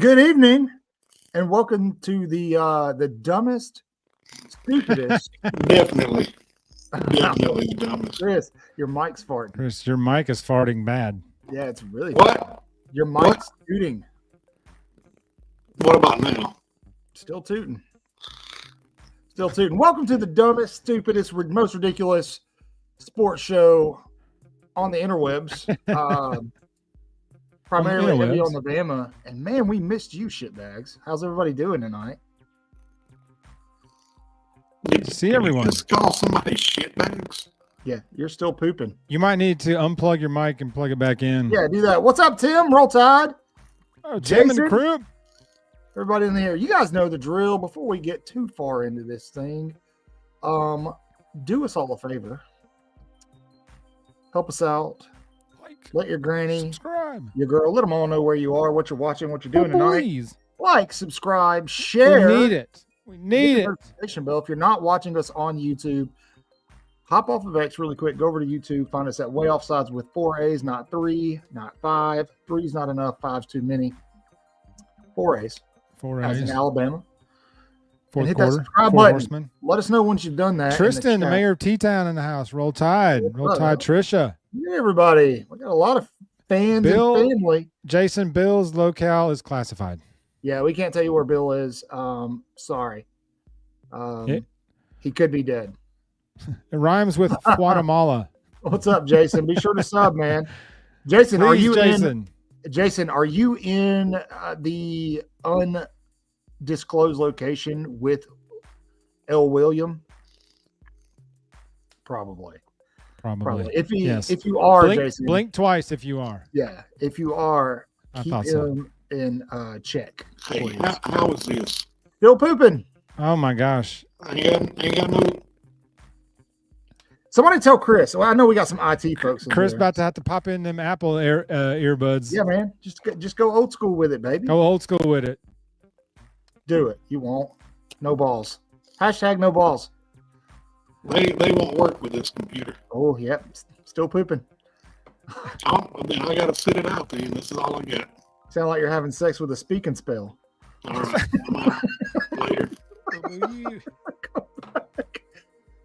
Good evening, and welcome to the dumbest, stupidest. Definitely the dumbest. Chris, your mic's farting. Chris, your mic is farting bad. Yeah, it's really What? bad. Your mic's tooting. What about now? Still tooting. Still tooting. Welcome to the dumbest, stupidest, most ridiculous sports show on the interwebs. Primarily heavy on the Bama. And man, we missed you, shitbags. How's everybody doing tonight? Did you see everyone? Just call somebody shitbags? Yeah, you're still pooping. You might need to unplug your mic and plug it back in. Yeah, do that. What's up, Tim? Roll Tide. Oh, Tim and the crew. Everybody in the air. You guys know the drill. Before we get too far into this thing, do us all a favor. Help us out. Let your granny, subscribe, your girl, let them all know where you are, what you're watching, what you're doing tonight. Please. Like, subscribe, share. We need it. We need it. Notification bell. If you're not watching us on YouTube, hop off of X really quick. Go over to YouTube. Find us at Waaaay Offsides with 4 A's, not 3, not 5. 3's not enough. 5's too many. 4 A's. 4 As A's. in Alabama. Fourth hit quarter. that subscribe Four button. horsemen. Let us know once you've done that. Tristan, the mayor of T-Town in the house. Roll Tide. Roll Tide, Trisha. Hey, everybody. We got a lot of fans Bill, and family. Jason, Bill's locale is classified. Yeah, we can't tell you where Bill is. Sorry. He could be dead. It rhymes with Guatemala. What's up, Jason? Be sure to sub, man. Jason, Please, are you Jason. Jason, are you in the undisclosed location with L. William? Probably. If you are, Jason, blink twice if you are. Yeah, if you are, keep him so. in check. Hey, how is this? Still pooping. Oh my gosh. Ain't got no. Somebody tell Chris. Well, I know we got some IT folks. Chris about to have to pop in them Apple earbuds. Yeah, man. Just go old school with it, baby. Go old school with it. Do it. You won't. No balls. Hashtag no balls. They won't work with this computer. Oh, yep. Still pooping. Then I got to sit it out then. This is all I got. Sound like you're having sex with a speaking spell. All right. Later.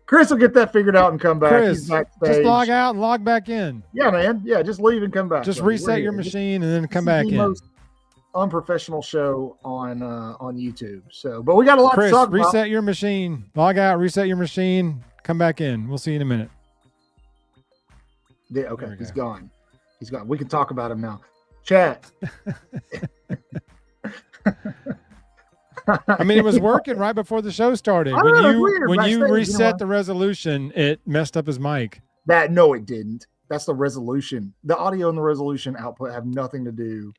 Chris will get that figured out and come back. Chris, he's backstage. Just log out and log back in. Yeah, man. Yeah, just leave and come back. Just reset your machine and then come back in. Most unprofessional show on YouTube. So, but we got a lot to talk about. Chris, reset your machine. Log out, reset your machine, come back in. We'll see you in a minute. Yeah, okay, he's gone. He's gone. We can talk about him now. Chat. I mean, it was working right before the show started. When you reset the resolution, it messed up his mic. No, it didn't. That's the resolution. The audio and the resolution output have nothing to do.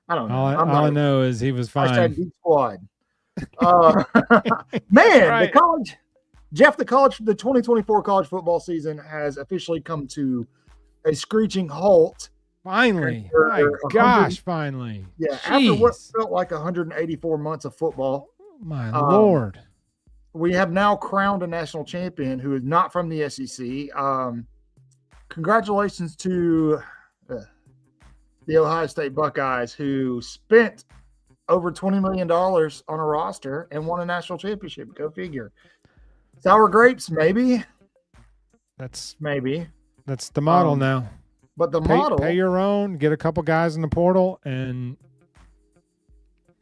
I don't know. All I know is he was fine. Hashtag Geek Squad. Man, right. The 2024 college football season has officially come to a screeching halt. Finally. My gosh, finally. Yeah, after what felt like 184 months of football. My Lord. We have now crowned a national champion who is not from the SEC. Congratulations to the Ohio State Buckeyes, who spent over $20 million on a roster and won a national championship. Go figure. Sour grapes, maybe. That's the model now. But the model, pay your own, get a couple guys in the portal, and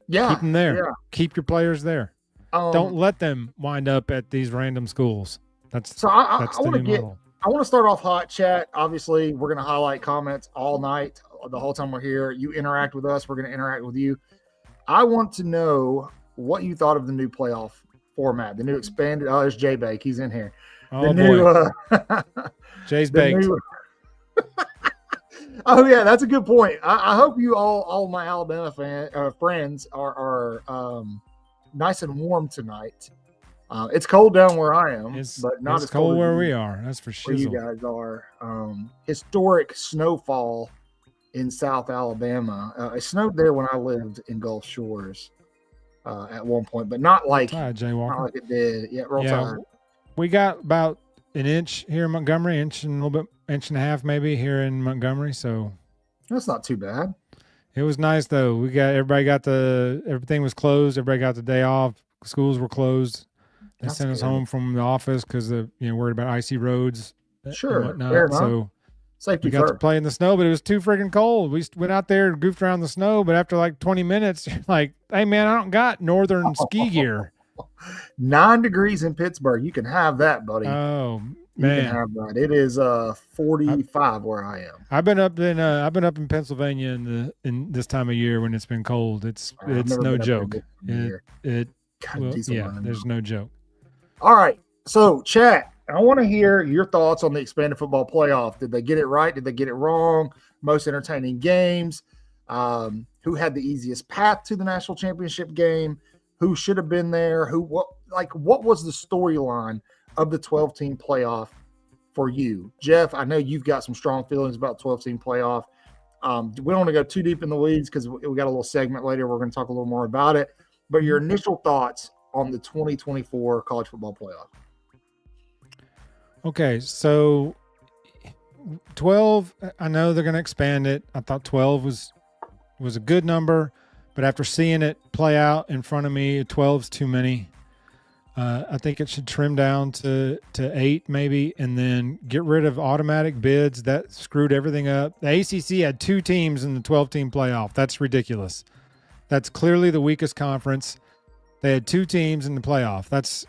keep them there. Yeah. Keep your players there. Don't let them wind up at these random schools. That's the new model. I want to start off hot, chat. Obviously, we're going to highlight comments all night, the whole time we're here. You interact with us, we're going to interact with you. I want to know what you thought of the new playoff format, the new expanded. Oh, there's Jay Bake. He's in here. Oh, boy. Jay's baked. Oh, yeah, that's a good point. I hope you all my Alabama friends are nice and warm tonight. It's cold down where I am, but not as cold where we are. That's for sure. Where you guys are. Historic snowfall in South Alabama. It snowed there when I lived in Gulf Shores at one point, but not like it did. Yeah, roll tide. We got about an inch here in Montgomery, inch and a half maybe here in Montgomery. So that's not too bad. It was nice though. Everything was closed. Everybody got the day off. Schools were closed. They sent us home from the office because worried about icy roads. Sure, and whatnot. So safety we got to play in the snow, but it was too freaking cold. We went out there and goofed around the snow, but after like 20 minutes, you're like, hey man, I don't got northern ski gear. 9 degrees in Pittsburgh. You can have that, buddy. Oh man, you can have that. It is 45 where I am. I've been up in Pennsylvania in this time of year when it's been cold. It's no joke. There's no joke. All right, so chat. I want to hear your thoughts on the expanded football playoff. Did they get it right? Did they get it wrong? Most entertaining games. Who had the easiest path to the national championship game? Who should have been there? What was the storyline of the 12-team playoff for you? Jeff, I know you've got some strong feelings about 12-team playoff. We don't want to go too deep in the weeds because we got a little segment later. We're going to talk a little more about it. But your initial thoughts on the 2024 college football playoff. Okay, so 12, I know they're going to expand it. I thought 12 was a good number, but after seeing it play out in front of me, 12's too many. I think it should trim down to 8 maybe, and then get rid of automatic bids. That screwed everything up. The ACC had 2 teams in the 12-team playoff. That's ridiculous. That's clearly the weakest conference. They had 2 teams in the playoff. That's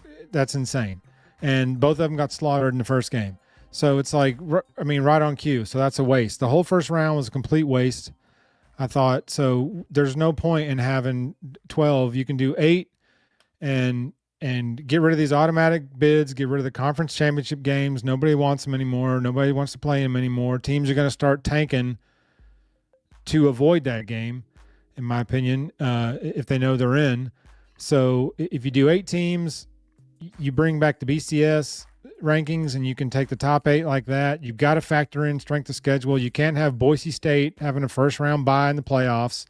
insane. And both of them got slaughtered in the first game. So it's like, right on cue. So that's a waste. The whole first round was a complete waste, I thought. So there's no point in having 12. You can do 8 and get rid of these automatic bids, get rid of the conference championship games. Nobody wants them anymore. Nobody wants to play them anymore. Teams are going to start tanking to avoid that game, in my opinion, if they know they're in. So if you do 8 teams, you bring back the BCS rankings and you can take the top 8 like that. You've got to factor in strength of schedule. You can't have Boise State having a first round bye in the playoffs,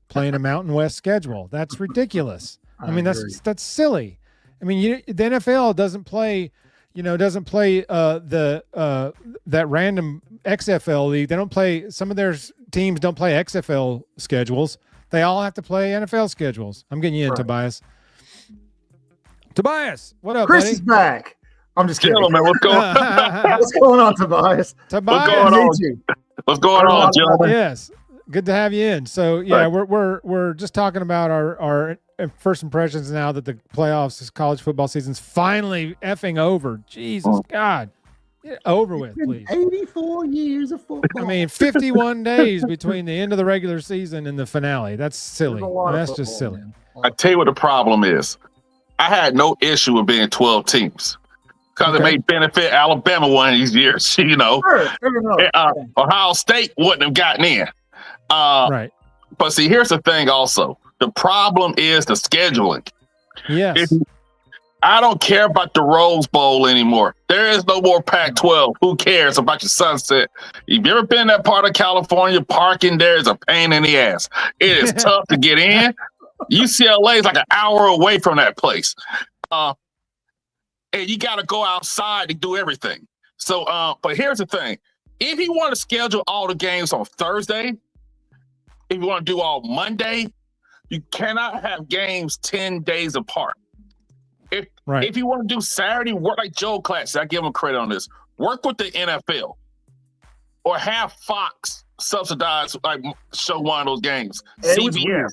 playing a Mountain West schedule. That's ridiculous. I mean, that's silly. I mean, the NFL doesn't play that random XFL league. They don't play, some of their teams don't play XFL schedules. They all have to play NFL schedules. I'm getting you in, Tobias. Tobias, what up, Chris buddy? is back. I'm just kidding. Gentlemen, what's going on? What's going on, Tobias? What's going on, gentlemen? Yes, good to have you in. So yeah, we're just talking about our first impressions now that the playoffs, this college football season's finally effing over. Jesus God, get it over with, please. 84 years of football. I mean, 51 days between the end of the regular season and the finale. That's silly. That's just silly. Man. I tell you what the problem is. I had no issue with being 12 teams because it may benefit Alabama one of these years, Sure. Ohio State wouldn't have gotten in. Right. But see, here's the thing also. The problem is the scheduling. Yes. I don't care about the Rose Bowl anymore. There is no more Pac-12. Who cares about your sunset? If you ever been in that part of California, parking there is a pain in the ass. It is tough to get in. UCLA is like an hour away from that place. And you got to go outside to do everything. So, but here's the thing. If you want to schedule all the games on Thursday, if you want to do all Monday, you cannot have games 10 days apart. If you want to do Saturday, work like Joe Class, I give him credit on this. Work with the NFL or have Fox subsidize, like, show one of those games. CBS.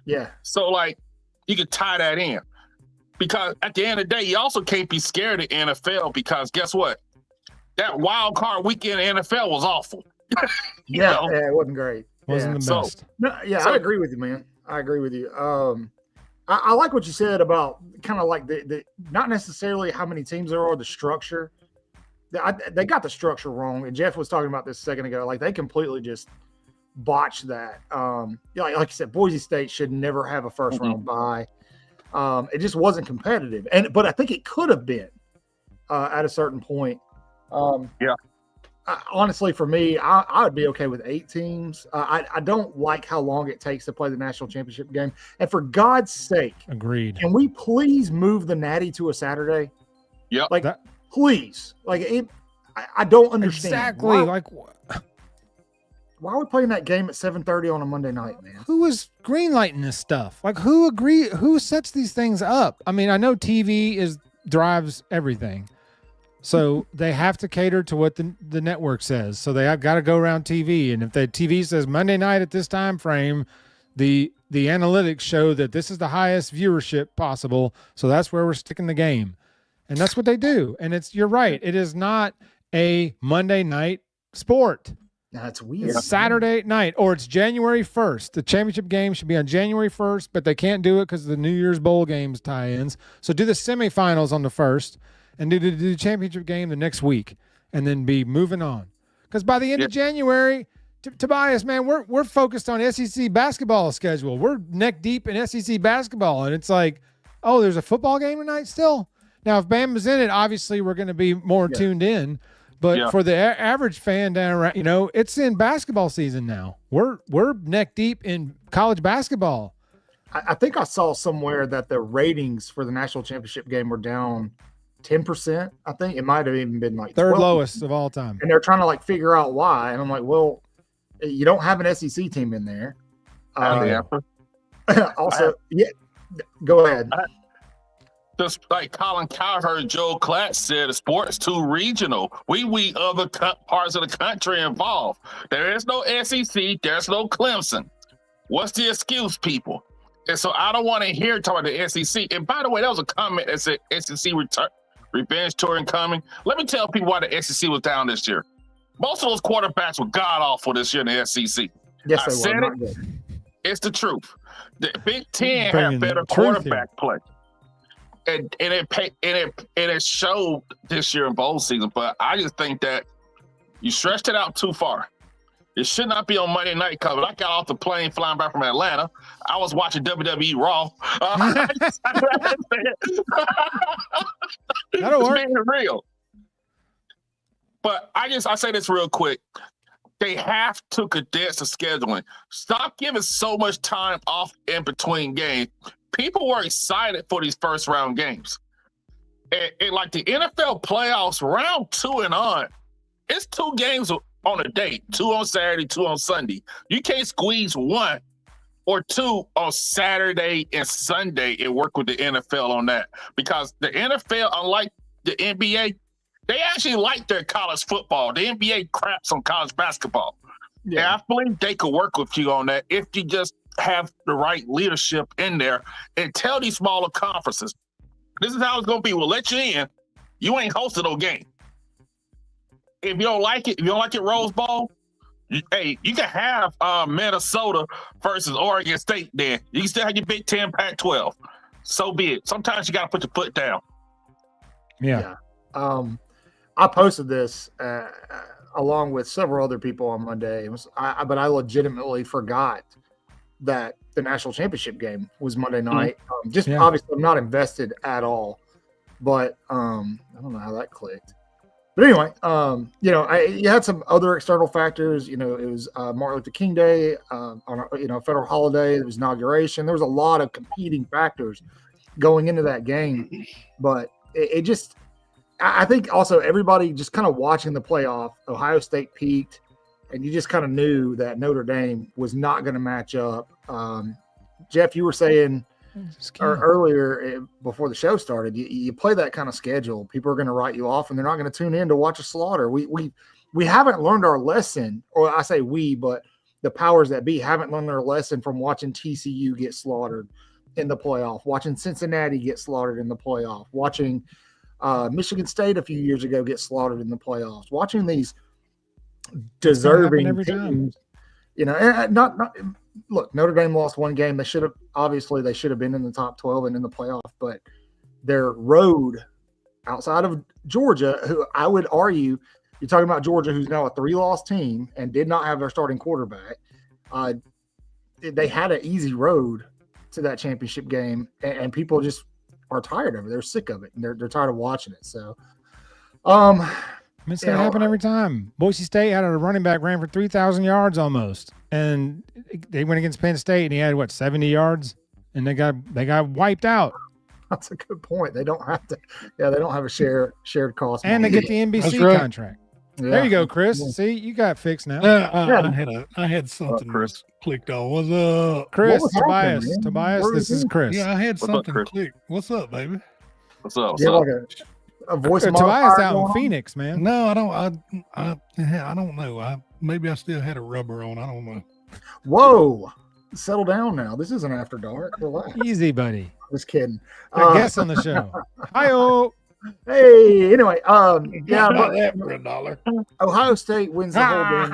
Yeah. So, you could tie that in. Because at the end of the day, you also can't be scared of NFL because guess what? That wild card weekend in NFL was awful. Yeah, it wasn't great. Wasn't the best. I agree with you, man. I agree with you. I like what you said about kind of like the not necessarily how many teams there are, the structure. They got the structure wrong, and Jeff was talking about this a second ago. Like, they completely just botched that. Like you said, Boise State should never have a first round bye. It just wasn't competitive, but I think it could have been at a certain point. Honestly, for me, I would be okay with 8 teams. I don't like how long it takes to play the national championship game. And for God's sake, agreed. Can we please move the Natty to a Saturday? Yep. Please. I don't understand. Exactly. Why are we playing that game at 7:30 on a Monday night, man? Who is greenlighting this stuff? Like, who sets these things up? I mean, I know TV drives everything. So they have to cater to what the network says. So they have got to go around TV. And if the TV says Monday night at this time frame, the analytics show that this is the highest viewership possible. So that's where we're sticking the game. And that's what they do. And you're right. It is not a Monday night sport. That's weird. It's Saturday night, or it's January 1st. The championship game should be on January 1st, but they can't do it because of the New Year's Bowl games tie-ins. So do the semifinals on the 1st and do the championship game the next week and then be moving on. Because by the end of January, Tobias, man, we're focused on SEC basketball schedule. We're neck deep in SEC basketball, and it's like, oh, there's a football game tonight still? Now, if Bama's in it, obviously we're going to be more tuned in. But for the average fan down around, it's in basketball season now. We're neck deep in college basketball. I think I saw somewhere that the ratings for the national championship game were down 10%. I think it might have even been like third lowest of all time. And they're trying to figure out why. And I'm like, well, you don't have an SEC team in there. Also, go ahead. Just like Colin Cowherd, Joe Klatt said, the sport's too regional. We other parts of the country involved. There is no SEC. There's no Clemson. What's the excuse, people? And so I don't want to hear talking about the SEC. And by the way, that was a comment that said SEC revenge tour incoming. Let me tell people why the SEC was down this year. Most of those quarterbacks were god-awful this year in the SEC. Yes, I said it. It's the truth. The Big Ten had better quarterback play. And it showed this year in bowl season, but I just think that you stretched it out too far. It should not be on Monday night because I got off the plane flying back from Atlanta. I was watching WWE Raw. That'll work. Being real. But I say this real quick. They have to condense the scheduling. Stop giving so much time off in between games. People were excited for these first round games. And like the NFL playoffs, round 2 and on, it's 2 games on a day, 2 on Saturday, 2 on Sunday. You can't squeeze 1 or 2 on Saturday and Sunday and work with the NFL on that. Because the NFL, unlike the NBA, they actually like their college football. The NBA craps on college basketball. Yeah, and I believe they could work with you on that if you just have the right leadership in there and tell these smaller conferences, this is how it's going to be. We'll let you in. You ain't hosting no game. If you don't like it, Rose Bowl, you can have Minnesota versus Oregon State then. You can still have your Big Ten, Pac-12. So be it. Sometimes you got to put your foot down. Yeah. I posted this along with several other people on Monday. But I legitimately forgot that the national championship game was Monday night. Obviously I'm not invested at all, but I don't know how that clicked. But anyway, you had some other external factors. It was Martin Luther King Day on a federal holiday. It was inauguration. There was a lot of competing factors going into that game, but it just, I think also everybody just kind of watching the playoff, Ohio State peaked, and you just kind of knew that Notre Dame was not going to match up. Jeff, you were saying earlier before the show started, you play that kind of schedule, people are going to write you off, and they're not going to tune in to watch a slaughter. We haven't learned our lesson, or I say we, but the powers that be haven't learned their lesson from watching TCU get slaughtered in the playoff, watching Cincinnati get slaughtered in the playoff, watching Michigan State a few years ago get slaughtered in the playoffs, watching these deserving teams, and not look, Notre Dame lost one game. They should have been in the top 12 and in the playoff, but their road outside of Georgia, who I would argue, you're talking about Georgia, who's now a 3-loss team and did not have their starting quarterback. They had an easy road to that championship game, and people just are tired of it. They're sick of it, and they're tired of watching it. So, it's going to happen every time. Boise State had a running back ran for 3,000 yards almost, and they went against Penn State, and he had 70 yards, and they got wiped out. That's a good point. They don't have to. Yeah, they don't have a shared cost, and they get the NBC contract. Yeah. There you go, Chris. Yeah. See, you got fixed now. I had something Chris clicked on. What's up, Chris? Tobias, this is Chris. Yeah, I had something clicked. What's up, baby? What's up? Yeah, like a voice. Tobias out in Phoenix, man. No, I don't. I don't know. Maybe I still had a rubber on. I don't know. Whoa, settle down now. This isn't after dark. Relax. Easy, buddy. Just kidding. Guest on the show. Hi-oh. Hey, anyway, yeah, but that for $1. Ohio State wins the whole game.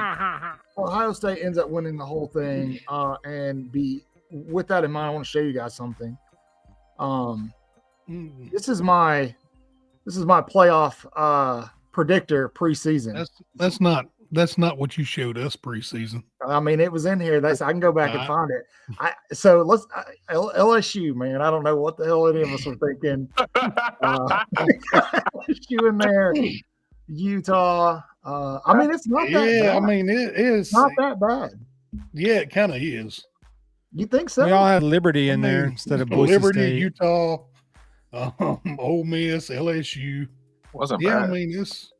Ohio State ends up winning the whole thing. And with that in mind, I want to show you guys something. This is my playoff predictor preseason. That's not what you showed us preseason. I mean, it was in here. I can go back and find it. So let's LSU, man. I don't know what the hell any of us were thinking. LSU in there, Utah. I mean, it's not that bad. I mean, it is not that bad. Yeah, it kind of is. You think so? We all had Liberty in there instead of Boise Liberty, State. Utah, Ole Miss, LSU. Wasn't bad. I mean, it's.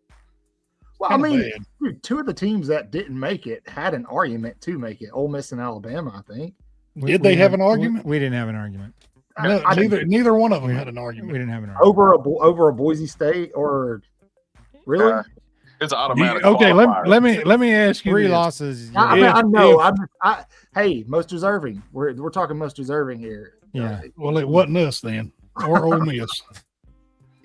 Well, I mean, dude, two of the teams that didn't make it had an argument to make it. Ole Miss and Alabama, I think. Did they have an argument? We didn't have an argument. No, neither one of them had an argument. We didn't have an argument over a Boise State or really. It's an automatic. Okay, let me ask you. 3 losses. I know. Hey, most deserving. We're talking most deserving here. Yeah. Well, it wasn't us then, or Ole Miss.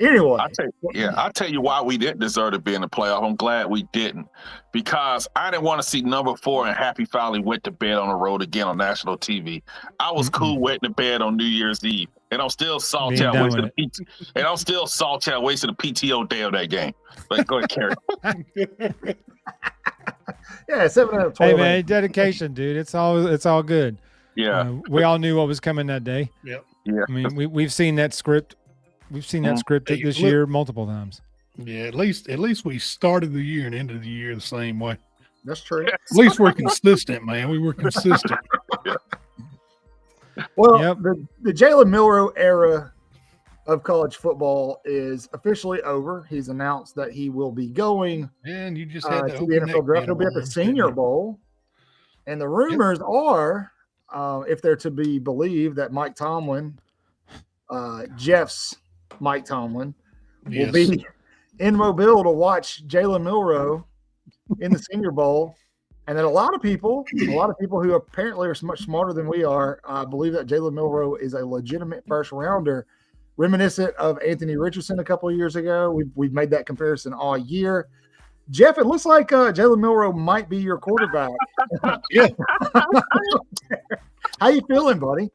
Anyway, I'll tell you why we didn't deserve to be in the playoff. I'm glad we didn't, because I didn't want to see number 4 and Happy Valley went to bed on the road again on national TV. I was cool wetting the bed on New Year's Eve, and I'm still salty I wasted the PTO day of that game. But go ahead, Carrie. Yeah, 7 out of 12. Hey man, dedication, dude. It's all good. Yeah, we all knew what was coming that day. Yep. Yeah. I mean, we've seen that script. We've seen that scripted this year multiple times. Yeah, at least we started the year and ended the year the same way. That's true. At least we're consistent, man. We were consistent. Well, the Jalen Milroe era of college football is officially over. He's announced that he will be going and you just had to the NFL draft. He'll be at the Senior Bowl. And the rumors are, if they're to be believed, that Mike Tomlin, Jeff's Mike Tomlin, will be in Mobile to watch Jalen Milroe in the Senior Bowl, and that a lot of people who apparently are much smarter than we are, believe that Jalen Milroe is a legitimate first rounder, reminiscent of Anthony Richardson a couple of years ago. We've made that comparison all year. Jeff, it looks like Jalen Milroe might be your quarterback. Yeah. How you feeling, buddy?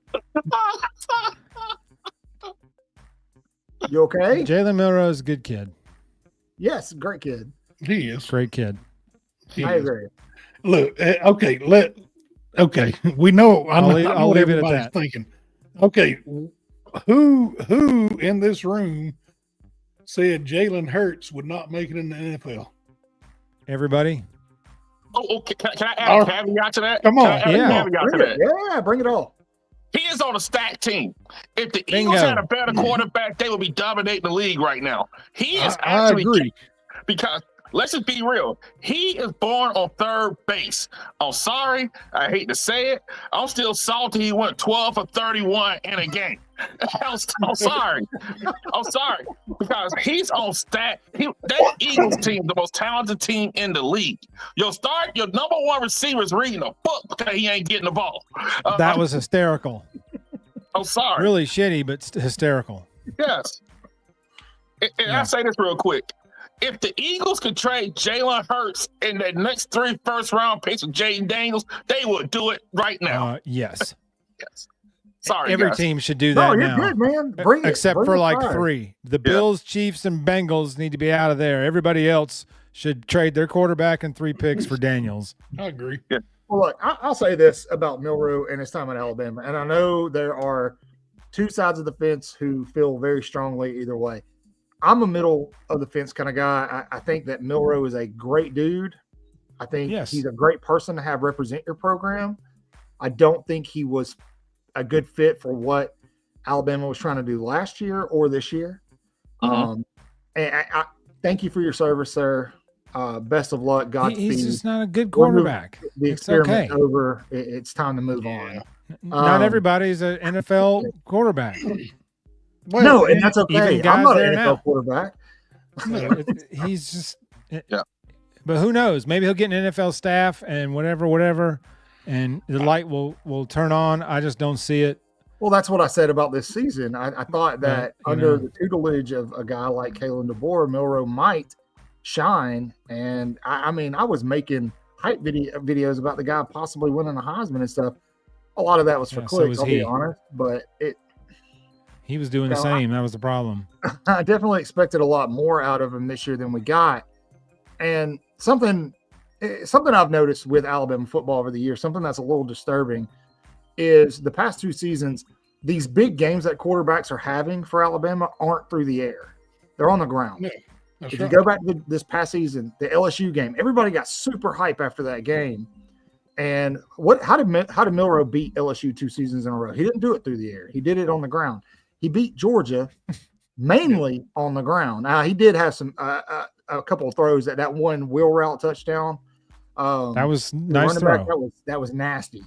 You okay? Jalen Milroe is a good kid. Yes, great kid. He is. Great kid. I agree. Look, okay. We know. I'll leave it at that. Thinking. Okay, who in this room said Jalen Hurts would not make it in the NFL? Everybody. Oh, okay. Can I add a caveat to that? Come on. Bring it all. He is on a stacked team. If the Eagles had a better quarterback, they would be dominating the league right now. He is I agree. Because let's just be real. He is born on third base. I'm sorry. I hate to say it. I'm still salty he went 12 for 31 in a game. I'm sorry. I'm sorry. Because he's on stat. That Eagles team, the most talented team in the league. Your number 1 receiver is reading a book because he ain't getting the ball. That was hysterical. I'm sorry. Really shitty, but hysterical. Yes. And I say this real quick. If the Eagles could trade Jalen Hurts in the next 3 first-round picks with Jaden Daniels, they would do it right now. Yes. Yes. Sorry, every guys. team should do that now. Good, man. Except for like 3. The Bills, Chiefs, and Bengals need to be out of there. Everybody else should trade their quarterback and 3 picks for Daniels. I agree. Yeah. Well, look, I'll say this about Milroe and his time at Alabama, and I know there are 2 sides of the fence who feel very strongly either way. I'm a middle of the fence kind of guy. I think that Milroe is a great dude. I think he's a great person to have represent your program. I don't think he was a good fit for what Alabama was trying to do last year or this year. And I thank you for your service, sir. Best of luck. Godspeed. He's just not a good quarterback. The experiment over. It's time to move on. Not everybody's an NFL quarterback. Well, no, and that's okay. Even I'm not guys an there NFL now. quarterback. No, he's just But who knows? Maybe he'll get an NFL staff and whatever, and the light will turn on. I just don't see it. Well, that's what I said about this season. I thought that under the tutelage of a guy like Kalen DeBoer, Milroe might shine. And I mean, I was making hype videos about the guy possibly winning a Heisman and stuff. A lot of that was for clicks, I'll be honest. But he was doing the same. That was the problem. I definitely expected a lot more out of him this year than we got. And something I've noticed with Alabama football over the years, something that's a little disturbing, is the past 2 seasons, these big games that quarterbacks are having for Alabama aren't through the air. They're on the ground. Yeah, if you go back to this past season, the LSU game, everybody got super hype after that game. And how did Milroe beat LSU 2 seasons in a row? He didn't do it through the air. He did it on the ground. He beat Georgia mainly on the ground. Now, he did have some a couple of throws that one wheel route touchdown. That was nice throw. That was nasty.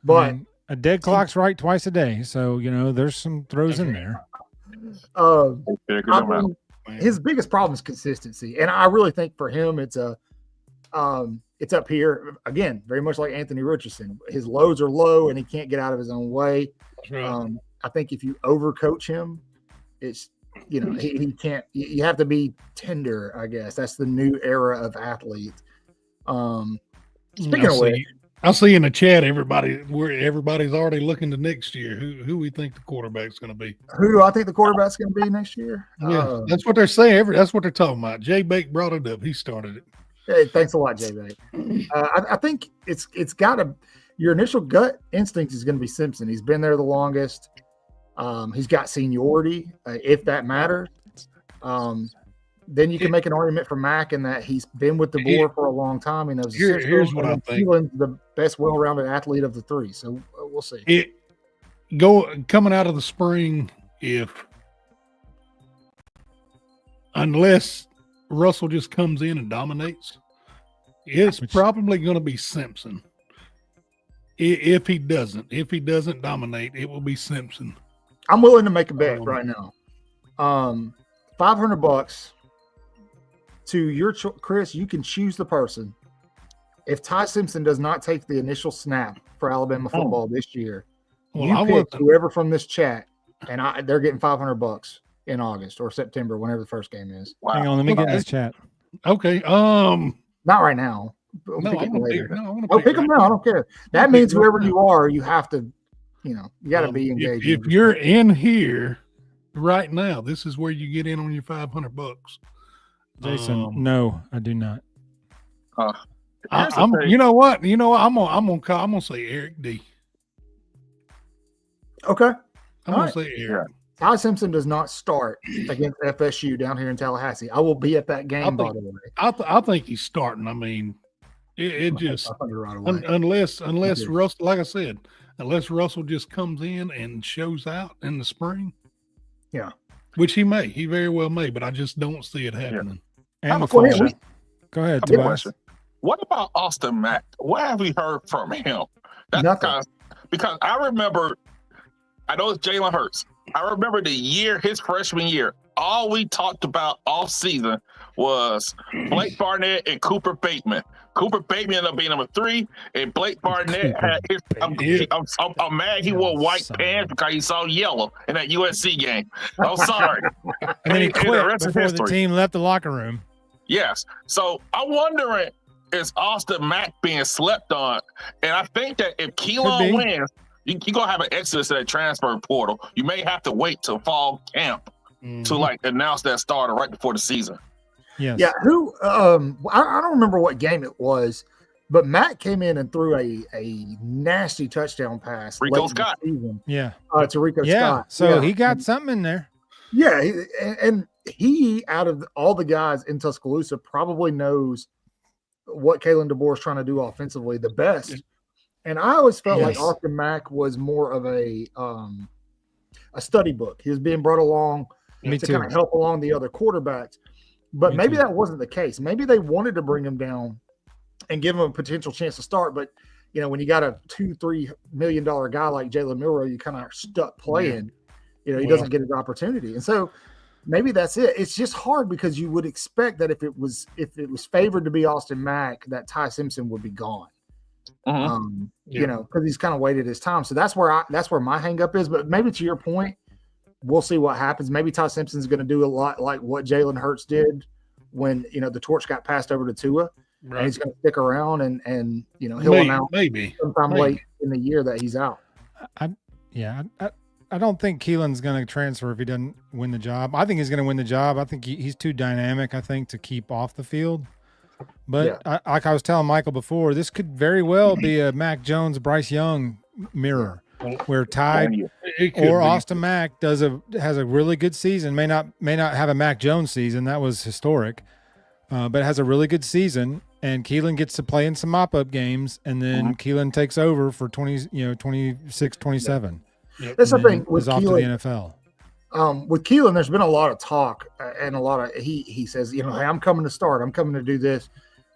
But a dead clock's right twice a day, so there's some throws in there. His biggest problem is consistency, and I really think for him it's up here again, very much like Anthony Richardson. His lows are low, and he can't get out of his own way. I think if you overcoach him, it's he can't. You have to be tender, I guess. That's the new era of athletes. Speaking of which, I see in the chat everybody's already looking to next year. Who we think the quarterback's going to be? Who do I think the quarterback's going to be next year? Yeah, that's what they're saying. That's what they're talking about. Jay Bake brought it up. He started it. Hey, thanks a lot, Jay Bake. I think it's got to. Your initial gut instinct is going to be Simpson. He's been there the longest. He's got seniority, if that matters. Then you can make an argument for Mack in that he's been with DeBoer for a long time. He knows here's what I think. Keelan's the best well-rounded athlete of the 3, so we'll see. Coming out of the spring, unless Russell just comes in and dominates, it's probably going to be Simpson. If he doesn't dominate, it will be Simpson. I'm willing to make a bet right now. $500 to your Chris. You can choose the person. If Ty Simpson does not take the initial snap for Alabama football this year, you pick whoever from this chat, and they're getting $500 in August or September, whenever the first game is. Wow. Hang on, let me get this chat. Okay. Not right now. Pick him now. I don't care. That means whoever you are, you have to, you got to be engaged. If you're in here right now, this is where you get in on your $500. Jason, no, I do not. You know what? I'm gonna say Eric D. Okay. I'm gonna say Eric. Ty Simpson does not start against FSU down here in Tallahassee. I will be at that game, by the way. I think he's starting. I mean, it just unless Russell, like I said, unless Russell just comes in and shows out in the spring. Yeah. Which he very well may, but I just don't see it happening. Yeah. And go ahead, Tobias. What about Austin Mack? What have we heard from him? Nothing. Because I remember, I know it's Jalen Hurts. I remember his freshman year, all we talked about off season was Blake Barnett and Cooper Bateman. Cooper Bateman ended up being number 3, and Blake Barnett had I'm mad he wore white pants because he saw yellow in that USC game. I'm sorry. And then he quit before the team left the locker room. Yes. So I'm wondering, is Austin Mack being slept on? And I think that if Keelan wins, you're going to have an exodus in that transfer portal. You may have to wait till fall camp to announce that starter right before the season. Yes. Yeah. Who? I don't remember what game it was, but Matt came in and threw a nasty touchdown pass. Rico Scott. Yeah. To Rico Scott. So he got something in there. Yeah, and he, out of all the guys in Tuscaloosa, probably knows what Kalen DeBoer is trying to do offensively the best. And I always felt like Austin Mack was more of a study book. He was being brought along to kind of help along the other quarterbacks. But maybe that wasn't the case. Maybe they wanted to bring him down and give him a potential chance to start. But, when you got a $2-3 million guy like Jalen Milroe, you kind of are stuck playing. He doesn't get his opportunity. And so maybe that's it. It's just hard because you would expect that if it was favored to be Austin Mack, that Ty Simpson would be gone. Because he's kind of waited his time. So that's where my hang up is. But maybe to your point, we'll see what happens. Maybe Ty Simpson's going to do a lot like what Jalen Hurts did when, the torch got passed over to Tua. Right. And he's going to stick around and he'll announce sometime late in the year that he's out. I don't think Keelan's going to transfer if he doesn't win the job. I think he's going to win the job. I think he's too dynamic, to keep off the field. But like I was telling Michael before, this could very well be a Mac Jones, Bryce Young mirror, where Ty or Austin Mack has a really good season. May not have a Mac Jones season, that was historic, but has a really good season. And Keelan gets to play in some mop-up games, and then Keelan takes over for 26, 27. That's the thing with Keelan, off to the NFL. With Keelan, there's been a lot of talk and a lot of he says, hey, I'm coming to start. I'm coming to do this.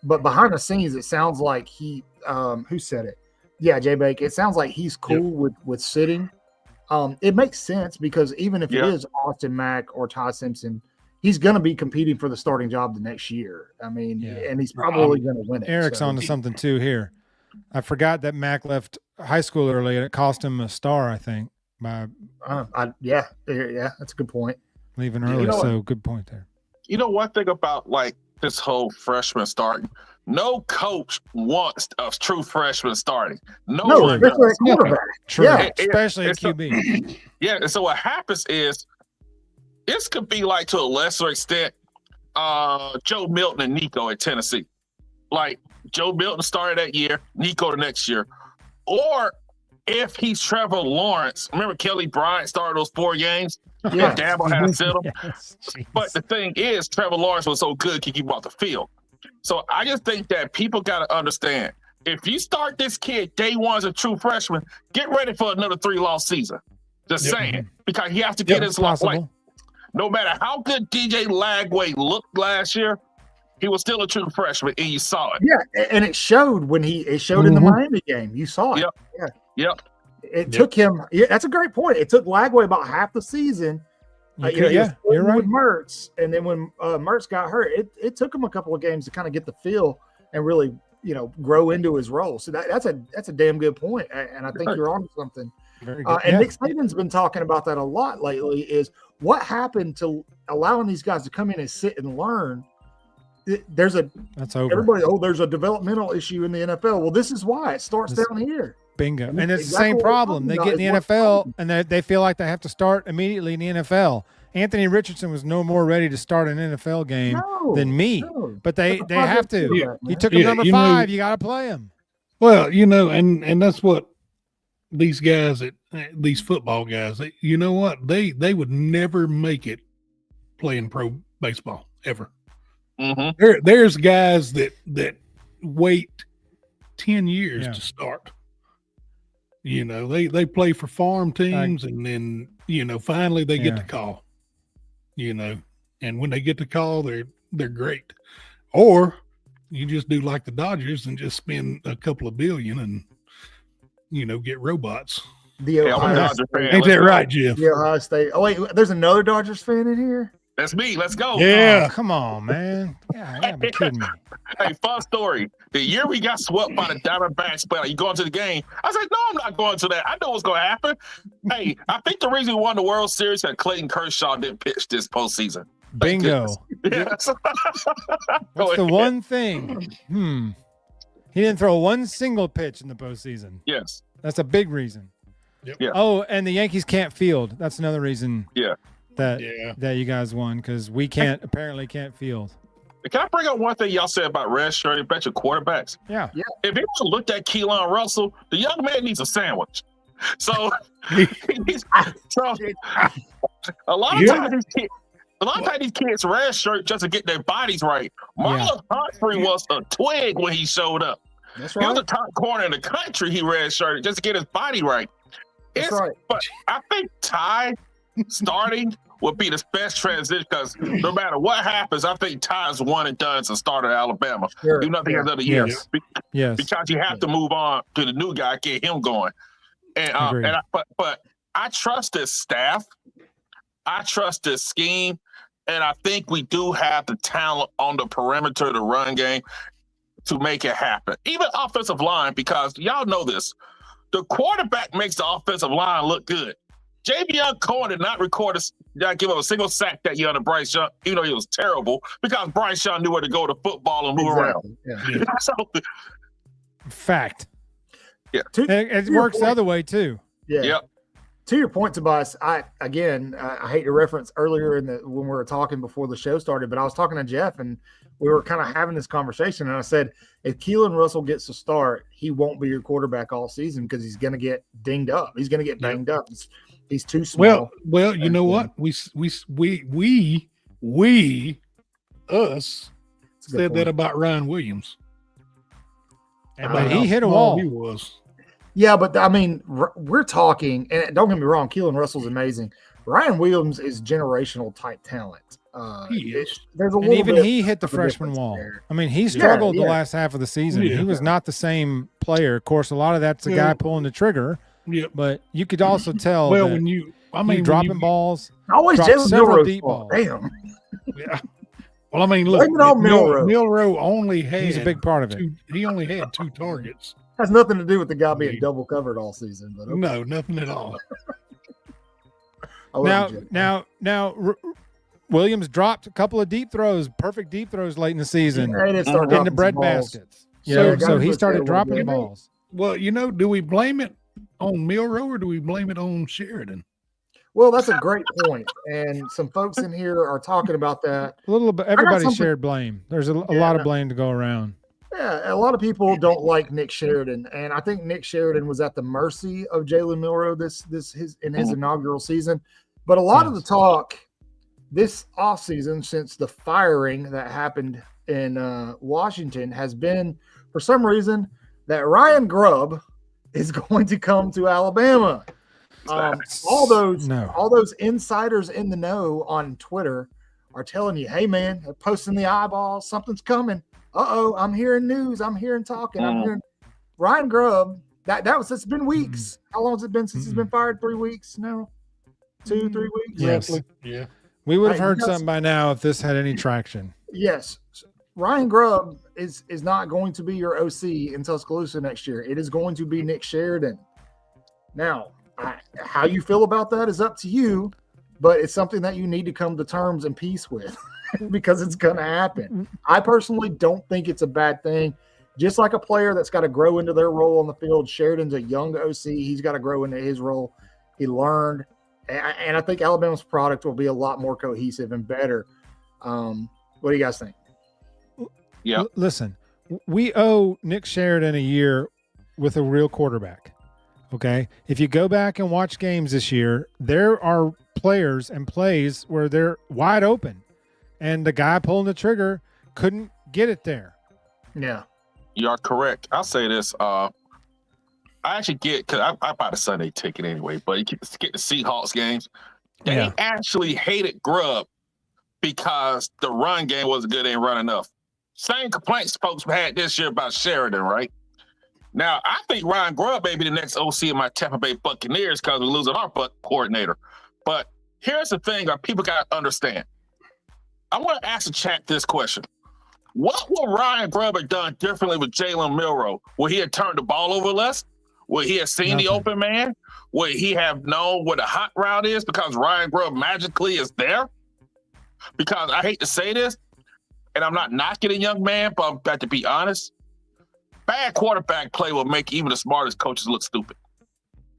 But behind the scenes, it sounds like who said it? Yeah, Jay Bake. It sounds like he's cool with sitting. It makes sense because even if it is Austin Mack or Ty Simpson, he's going to be competing for the starting job the next year. And he's probably going to win it. Eric's onto something too here. I forgot that Mack left high school early, and it cost him a star, I think. That's a good point. Leaving early, so good point there. One thing about this whole freshman starting, no coach wants a true freshman starting. No, especially a quarterback. True, especially a QB. And so what happens is, this could be to a lesser extent, Joe Milton and Nico at Tennessee. Joe Milton started that year, Nico the next year. Or if he's Trevor Lawrence, remember Kelly Bryant started those 4 games? Yeah. Dabo had to sit him. Yes, but the thing is, Trevor Lawrence was so good, he keep off the field. So I just think that people got to understand, if you start this kid day one as a true freshman, get ready for another 3-loss season. Just saying. Because he has to get his life. No matter how good DJ Lagway looked last year, he was still a true freshman, and you saw it. Yeah, and it showed in the Miami game. You saw it. Yep. It took him. Yeah, that's a great point. It took Lagway about half the season. You're right. With Mertz, and then when Mertz got hurt, it took him a couple of games to kind of get the feel and really, grow into his role. So that's a damn good point, and I think you're on to something. Very good. And Nick Saban's been talking about that a lot lately. Is what happened to allowing these guys to come in and sit and learn? That's over. Everybody, there's a developmental issue in the NFL. Well, this is why it starts down here. Bingo. And it's the same problem. They get in the NFL and they feel like they have to start immediately in the NFL. Anthony Richardson was no more ready to start an NFL game than me. But they have to. You took him number 5. You got to play him. Well, and that's what these guys, these football guys, you know what? They would never make it playing pro baseball ever. Mm-hmm. There's guys that wait 10 years to start. They play for farm teams, and then finally they get the call. And when they get the call, they're great. Or you just do like the Dodgers and just spend a couple of billion and get robots. Ain't that right, Jeff? The Ohio State. Oh wait, there's another Dodgers fan in here. That's me. Let's go. Yeah. Oh, come on, man. Yeah, you gotta be kidding me. Hey, fun story. The year we got swept by the Diamondbacks, but you going to the game? I said, no, I'm not going to that. I know what's going to happen. Hey, I think the reason we won the World Series is that Clayton Kershaw didn't pitch this postseason. Bingo. Yes. That's the one thing. He didn't throw one single pitch in the postseason. Yes. That's a big reason. Yep. Yeah. Oh, and the Yankees can't field. That's another reason. Yeah. That you guys won, because we apparently can't field. Can I bring up one thing y'all said about redshirting a bunch of quarterbats? Yeah. If you looked at Keelan Russell, the young man needs a sandwich. So, a lot of times these kids redshirt just to get their bodies right. Marlon Humphrey was a twig when he showed up. That's right. He was the top corner in the country. He redshirted just to get his body right. That's right. But I think Ty starting would be the best transition because no matter what happens, I think Ty's one and done as a starter at Alabama. Sure. Do nothing another year. Yes. Because you have to move on to the new guy, get him going. But I trust this staff. I trust this scheme. And I think we do have the talent on the perimeter, the run game, to make it happen. Even offensive line, because y'all know this. The quarterback makes the offensive line look good. Javion Cohen did not give up a single sack that year under Bryce Young, even though he was terrible, because Bryce Young knew where to go to football and move around. Yeah. So, fact. Yeah. It works the other way, too. Yeah. Yep. To your point, Tobias, I hate to reference earlier when we were talking before the show started, but I was talking to Jeff and we were kind of having this conversation. And I said, if Keelan Russell gets to start, he won't be your quarterback all season because he's going to get dinged up. He's going to get banged up. He's too small. Well, you know what? We said that about Ryan Williams. But he hit a wall. He was. Yeah, but I mean, we're talking, and don't get me wrong, Keelan Russell's amazing. Ryan Williams is generational type talent. He is. There's a and little even bit he hit the freshman wall. There. I mean, he struggled the last half of the season. Yeah. He was not the same player. Of course, a lot of that's the guy pulling the trigger. Yeah. But you could also tell. Well, dropping balls. Always Jalen Milroe deep balls. Damn. Yeah. Well, I mean, look, Milroe only had. He's a big part of it. He only had 2 targets. Has nothing to do with the guy being double covered all season. But okay. No, nothing at all. Now, Williams dropped a couple of deep throws, perfect deep throws late in the season, in the bread baskets. So he started dropping balls. Well, do we blame it on Milroe or do we blame it on Sheridan? Well, that's a great point, and some folks in here are talking about that. A little bit. Everybody shared blame. There's a lot of blame to go around. Yeah, a lot of people don't like Nick Sheridan, and I think Nick Sheridan was at the mercy of Jalen Milroe in his inaugural season. But a lot of the talk this offseason, since the firing that happened in Washington, has been, for some reason, that Ryan Grubb is going to come to Alabama. All those insiders in the know on Twitter are telling you, hey, man, they're posting the eyeballs. Something's coming. I'm hearing news. I'm hearing talking. I'm hearing Ryan Grubb. It's been weeks. How long has it been since he's been fired? 3 weeks now? 2, 3 weeks? Yes. Yeah. We would have heard something by now if this had any traction. Yes. Ryan Grubb is not going to be your OC in Tuscaloosa next year. It is going to be Nick Sheridan. Now, how you feel about that is up to you, but it's something that you need to come to terms and peace with. Because it's going to happen. I personally don't think it's a bad thing. Just like a player that's got to grow into their role on the field, Sheridan's a young OC. He's got to grow into his role. He learned. And I think Alabama's product will be a lot more cohesive and better. What do you guys think? Yeah. Listen, we owe Nick Sheridan a year with a real quarterback. Okay? If you go back and watch games this year, there are players and plays where they're wide open. And the guy pulling the trigger couldn't get it there. Yeah. You are correct. I'll say this. I actually get, because I bought a Sunday ticket anyway, but you get the Seahawks games. They actually hated Grubb because the run game wasn't good, ain't run enough. Same complaints folks had this year about Sheridan, right? Now, I think Ryan Grubb may be the next OC of my Tampa Bay Buccaneers because we're losing our coordinator. But here's the thing that people got to understand. I want to ask the chat this question. What would Ryan Grubb have done differently with Jalen Milroe? Would he have turned the ball over less? Would he have seen the open man? Would he have known what a hot route is because Ryan Grubb magically is there? Because I hate to say this, and I'm not knocking a young man, but I've got to be honest. Bad quarterback play will make even the smartest coaches look stupid.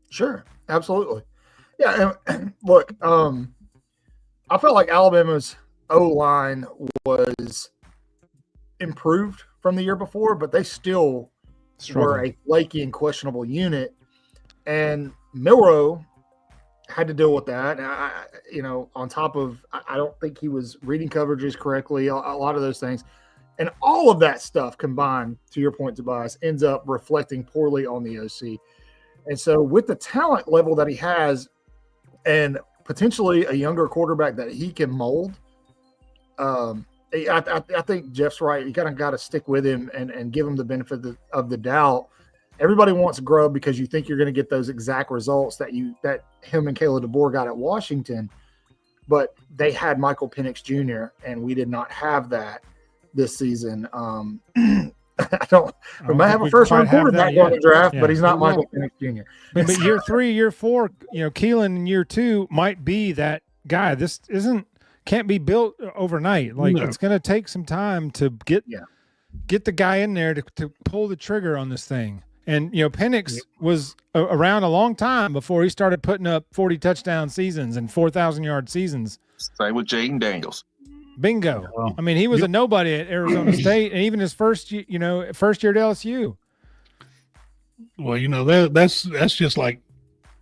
Sure, absolutely. Yeah, and look, I felt like Alabama's O-line was improved from the year before, but they still were a flaky and questionable unit. And Milroe had to deal with that. On top of, I don't think he was reading coverages correctly, a lot of those things. And all of that stuff combined, to your point, Tobias, ends up reflecting poorly on the OC. And so with the talent level that he has, and potentially a younger quarterback that he can mold. I think Jeff's right. You kind of got to stick with him and give him the benefit of the doubt. Everybody wants Grubb because you think you're going to get those exact results that him and Caleb DeBoer got at Washington, but they had Michael Penix Jr. and we did not have that this season. We might have a first-round quarterback on the draft, but he's not Michael Penix Jr. But year 3, year 4, Keelan in year 2 might be that guy. This can't be built overnight. It's going to take some time to get the guy in there to pull the trigger on this thing. And, Penix was around a long time before he started putting up 40 touchdown seasons and 4,000-yard seasons. Same with Jaden Daniels. Bingo. I mean, he was a nobody at Arizona State, and even his first year at LSU. Well, that's just like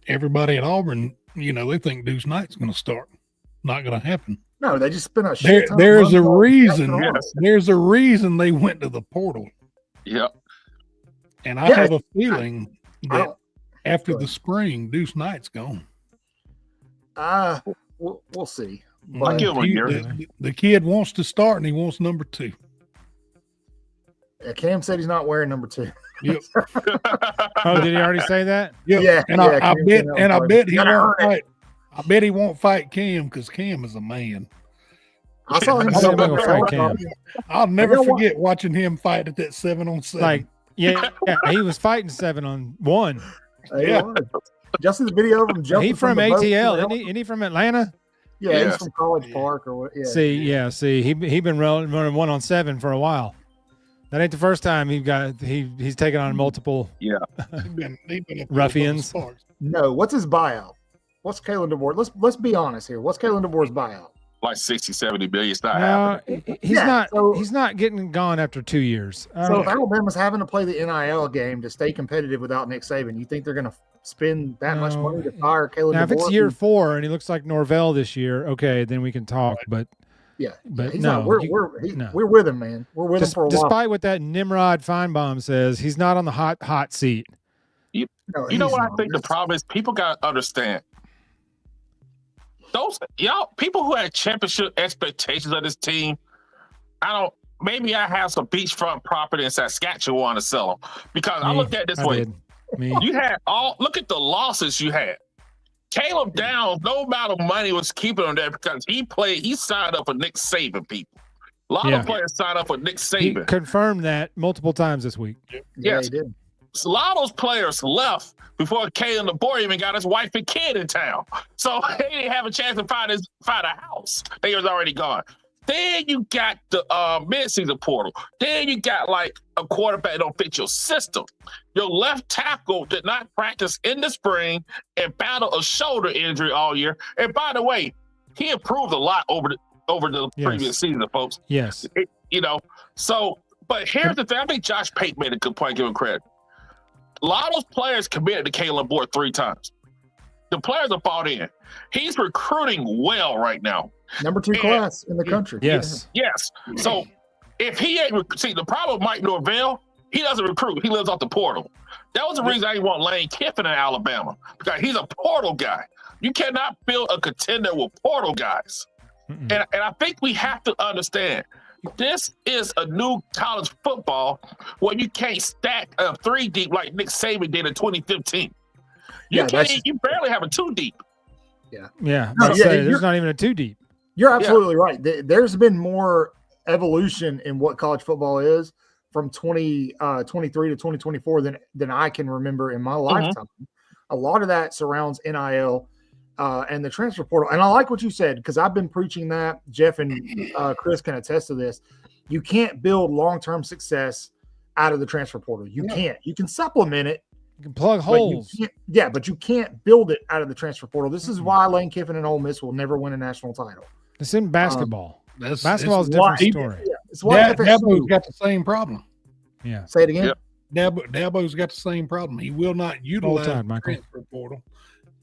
everybody at Auburn. They think Deuce Knight's going to start. Not going to happen. No, they just spent a shit ton. There's a reason. There's a reason they went to the portal. Yep. And I have a feeling that after the spring, Deuce Knight's gone. We'll see. But the kid wants to start, and he wants number 2. Cam said he's not wearing number 2. Yep. Oh, did he already say that? Yep. Yeah. And I bet he won't fight. I bet he won't fight Cam because Cam is a man. I saw him fight Cam. I'll never forget watching him fight at that 7-on-7. He was fighting 7-on-1. Yeah. Just in the video of him jumping. He from ATL, isn't he from Atlanta? Yeah, he's from College Park or what? Yeah. See, he been running 1-on-7 for a while. That ain't the first time he's taken on multiple ruffians. No, what's his buyout? What's Kalen DeBoer? Let's be honest here. What's Kalen DeBoer's buyout? Like 60, 70 billion. It's not happening. He's not getting gone after 2 years. So if Alabama's having to play the NIL game to stay competitive without Nick Saban, you think they're going to spend that much money to fire Kalen DeBoer? Now, if it's year 4 and he looks like Norvell this year, okay, then we can talk. But we're with him, man. We're with him for a while. Despite what that Nimrod Feinbaum says, he's not on the hot seat. You know what I think the problem is? People got to understand. Those people who had championship expectations of this team, maybe I have some beachfront property in Saskatchewan to sell them because I looked at it this way. You had look at the losses you had. Caleb Downs, no amount of money was keeping him there because he signed up for Nick Saban, people. A lot of players signed up for Nick Saban. He confirmed that multiple times this week. Yes, he did. So a lot of those players left before Caleb DeBoer even got his wife and kid in town. So they didn't have a chance to find a house. They was already gone. Then you got the midseason portal. Then you got like a quarterback that don't fit your system. Your left tackle did not practice in the spring and battled a shoulder injury all year. And by the way, he improved a lot over the previous season, folks. Yes. But here's the thing. I think Josh Pate made a good point, give him credit. A lot of those players committed to Caleb DeBoer 3 times. The players are bought in. He's recruiting well right now. Number 2 class in the country. Yes. Yes. So if he ain't the problem with Mike Norvell, he doesn't recruit. He lives off the portal. That was the reason I didn't want Lane Kiffin in Alabama because he's a portal guy. You cannot build a contender with portal guys. And I think we have to understand this is a new college football where you can't stack a 3 deep like Nick Saban did in 2015. You barely have a 2 deep. Yeah. There's not even a 2 deep. You're absolutely right. There's been more evolution in what college football is from 2023 to 2024 than I can remember in my lifetime. A lot of that surrounds NIL and the transfer portal. And I like what you said because I've been preaching that. Jeff and Chris can attest to this. You can't build long-term success out of the transfer portal. You can't. You can supplement it. You can plug holes. But you can't build it out of the transfer portal. This is why Lane Kiffin and Ole Miss will never win a national title. It's in basketball. Basketball is a different story. It's why Dabo's got the same problem. Yeah. Say it again. Yep. Dabo's got the same problem. He will not utilize the transfer portal.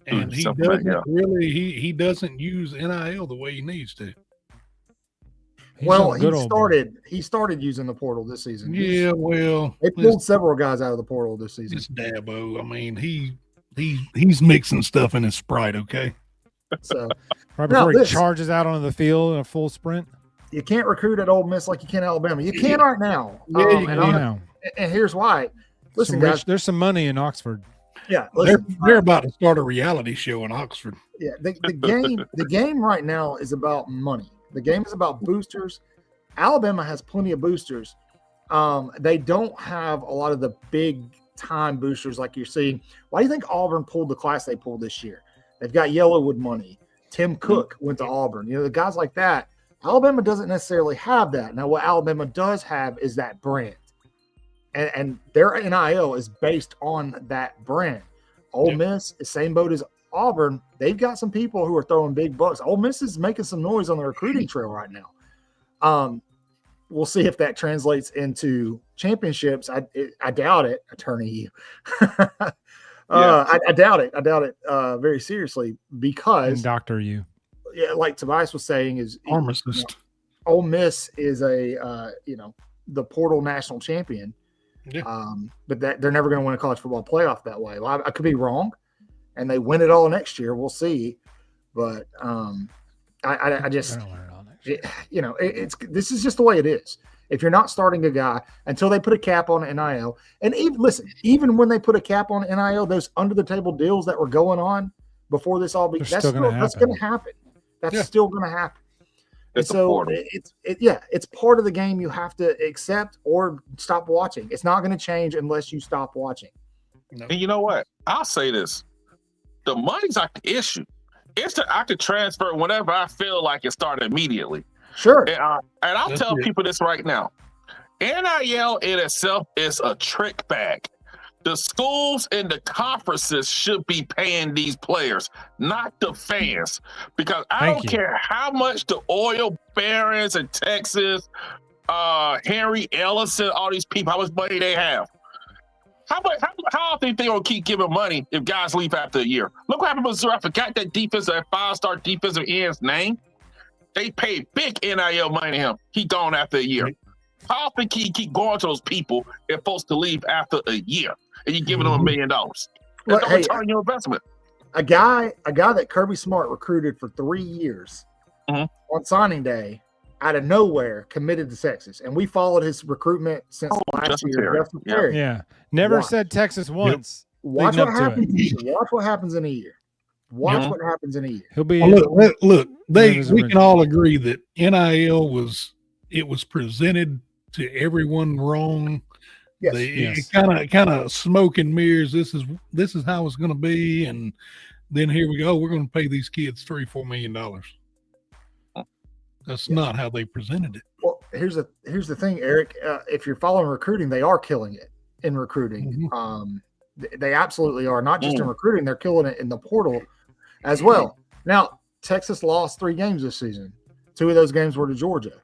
And he doesn't he doesn't use NIL the way he needs to. He started using the portal this season. Yeah, well, they pulled several guys out of the portal this season. It's Dabo. I mean, he's mixing stuff in his Sprite, okay? So right before he charges out onto the field in a full sprint. You can't recruit at Ole Miss like you can at Alabama. You can right now. And here's why. Listen, guys, there's some money in Oxford. Yeah, they're about to start a reality show in Oxford. Yeah, the game right now is about money. The game is about boosters. Alabama has plenty of boosters. They don't have a lot of the big time boosters like you're seeing. Why do you think Auburn pulled the class they pulled this year? They've got Yellowwood money. Tim Cook went to Auburn. The guys like that. Alabama doesn't necessarily have that. Now, what Alabama does have is that brand. And their NIL is based on that brand. Ole Miss, the same boat as Auburn. They've got some people who are throwing big bucks. Ole Miss is making some noise on the recruiting trail right now. We'll see if that translates into championships. I doubt it, Attorney you. I doubt it. I doubt it very seriously because and Dr. You. Yeah, like Tobias was saying, is pharmacist. Ole Miss is the portal national champion. Yeah. But they're never going to win a college football playoff that way. Well, I could be wrong, and they win it all next year. We'll see. But I just, this is just the way it is. If you're not starting a guy until they put a cap on NIL, and even when they put a cap on NIL, those under the table deals that were going on before this all began, that's going to happen. That's still going to happen. And so it's part of the game you have to accept or stop watching. It's not going to change unless you stop watching. No. And you know what? I'll say this. The money's not the issue. It's that I could transfer whenever I feel like it started immediately. Sure. And I'll tell people this right now. NIL in itself is a trick bag. The schools and the conferences should be paying these players, not the fans. Because I don't care how much the oil barons in Texas, Henry Ellison, all these people, how much money they have. How often they gonna keep giving money if guys leave after a year? Look what happened to Missouri. I forgot that five-star defensive end's name. They paid big NIL money to him. He gone after a year. How often can you keep going to those people if folks to leave after a year? And you're giving them $1 million. Don't return your investment. A guy that Kirby Smart recruited for 3 years on signing day, out of nowhere, committed to Texas, and we followed his recruitment since last year. Justin Perry. Yeah, never said Texas once. Watch what happens. Watch what happens in a year. Watch what happens in a year. He'll be. Look. We can all agree that NIL was presented to everyone wrong. Yes. Kind of smoke and mirrors. This is how it's going to be, and then here we go. We're going to pay these kids $3-4 million. That's not how they presented it. Well, here's the thing, Eric. If you're following recruiting, they are killing it in recruiting. They absolutely are. Not just in recruiting, they're killing it in the portal as well. Now, Texas lost 3 games this season. 2 of those games were to Georgia.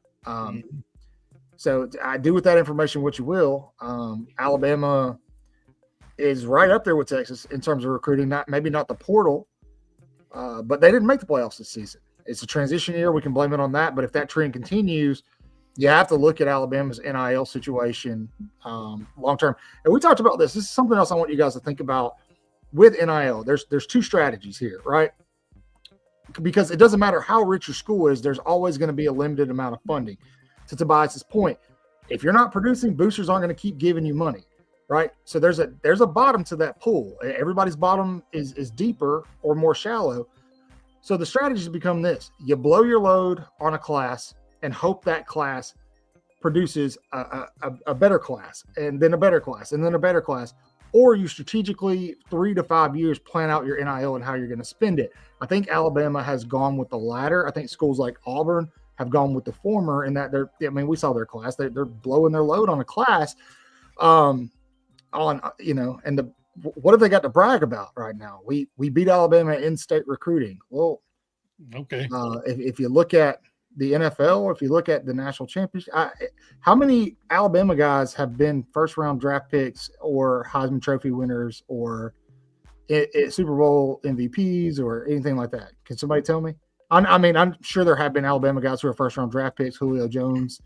So I do with that information what you will. Alabama is right up there with Texas in terms of recruiting. Maybe not the portal, but they didn't make the playoffs this season. It's a transition year. We can blame it on that. But if that trend continues, you have to look at Alabama's NIL situation long term. And we talked about this. This is something else I want you guys to think about with NIL. There's 2 strategies here, right? Because it doesn't matter how rich your school is, there's always going to be a limited amount of funding. To Tobias's point, if you're not producing, boosters aren't going to keep giving you money, right? So there's a bottom to that pool. Everybody's bottom is deeper or more shallow. So the strategies become this: you blow your load on a class and hope that class produces a better class, and then a better class, and then a better class. Or you strategically 3 to 5 years plan out your NIL and how you're going to spend it. I think Alabama has gone with the latter. I think schools like Auburn have gone with the former, in that we saw their class. They're blowing their load on a class, and what have they got to brag about right now? We beat Alabama in-state recruiting. Well, okay. If you look at the NFL, or if you look at the national championship, how many Alabama guys have been first-round draft picks or Heisman Trophy winners or Super Bowl MVPs or anything like that? Can somebody tell me? I'm sure there have been Alabama guys who are first-round draft picks, Julio Jones,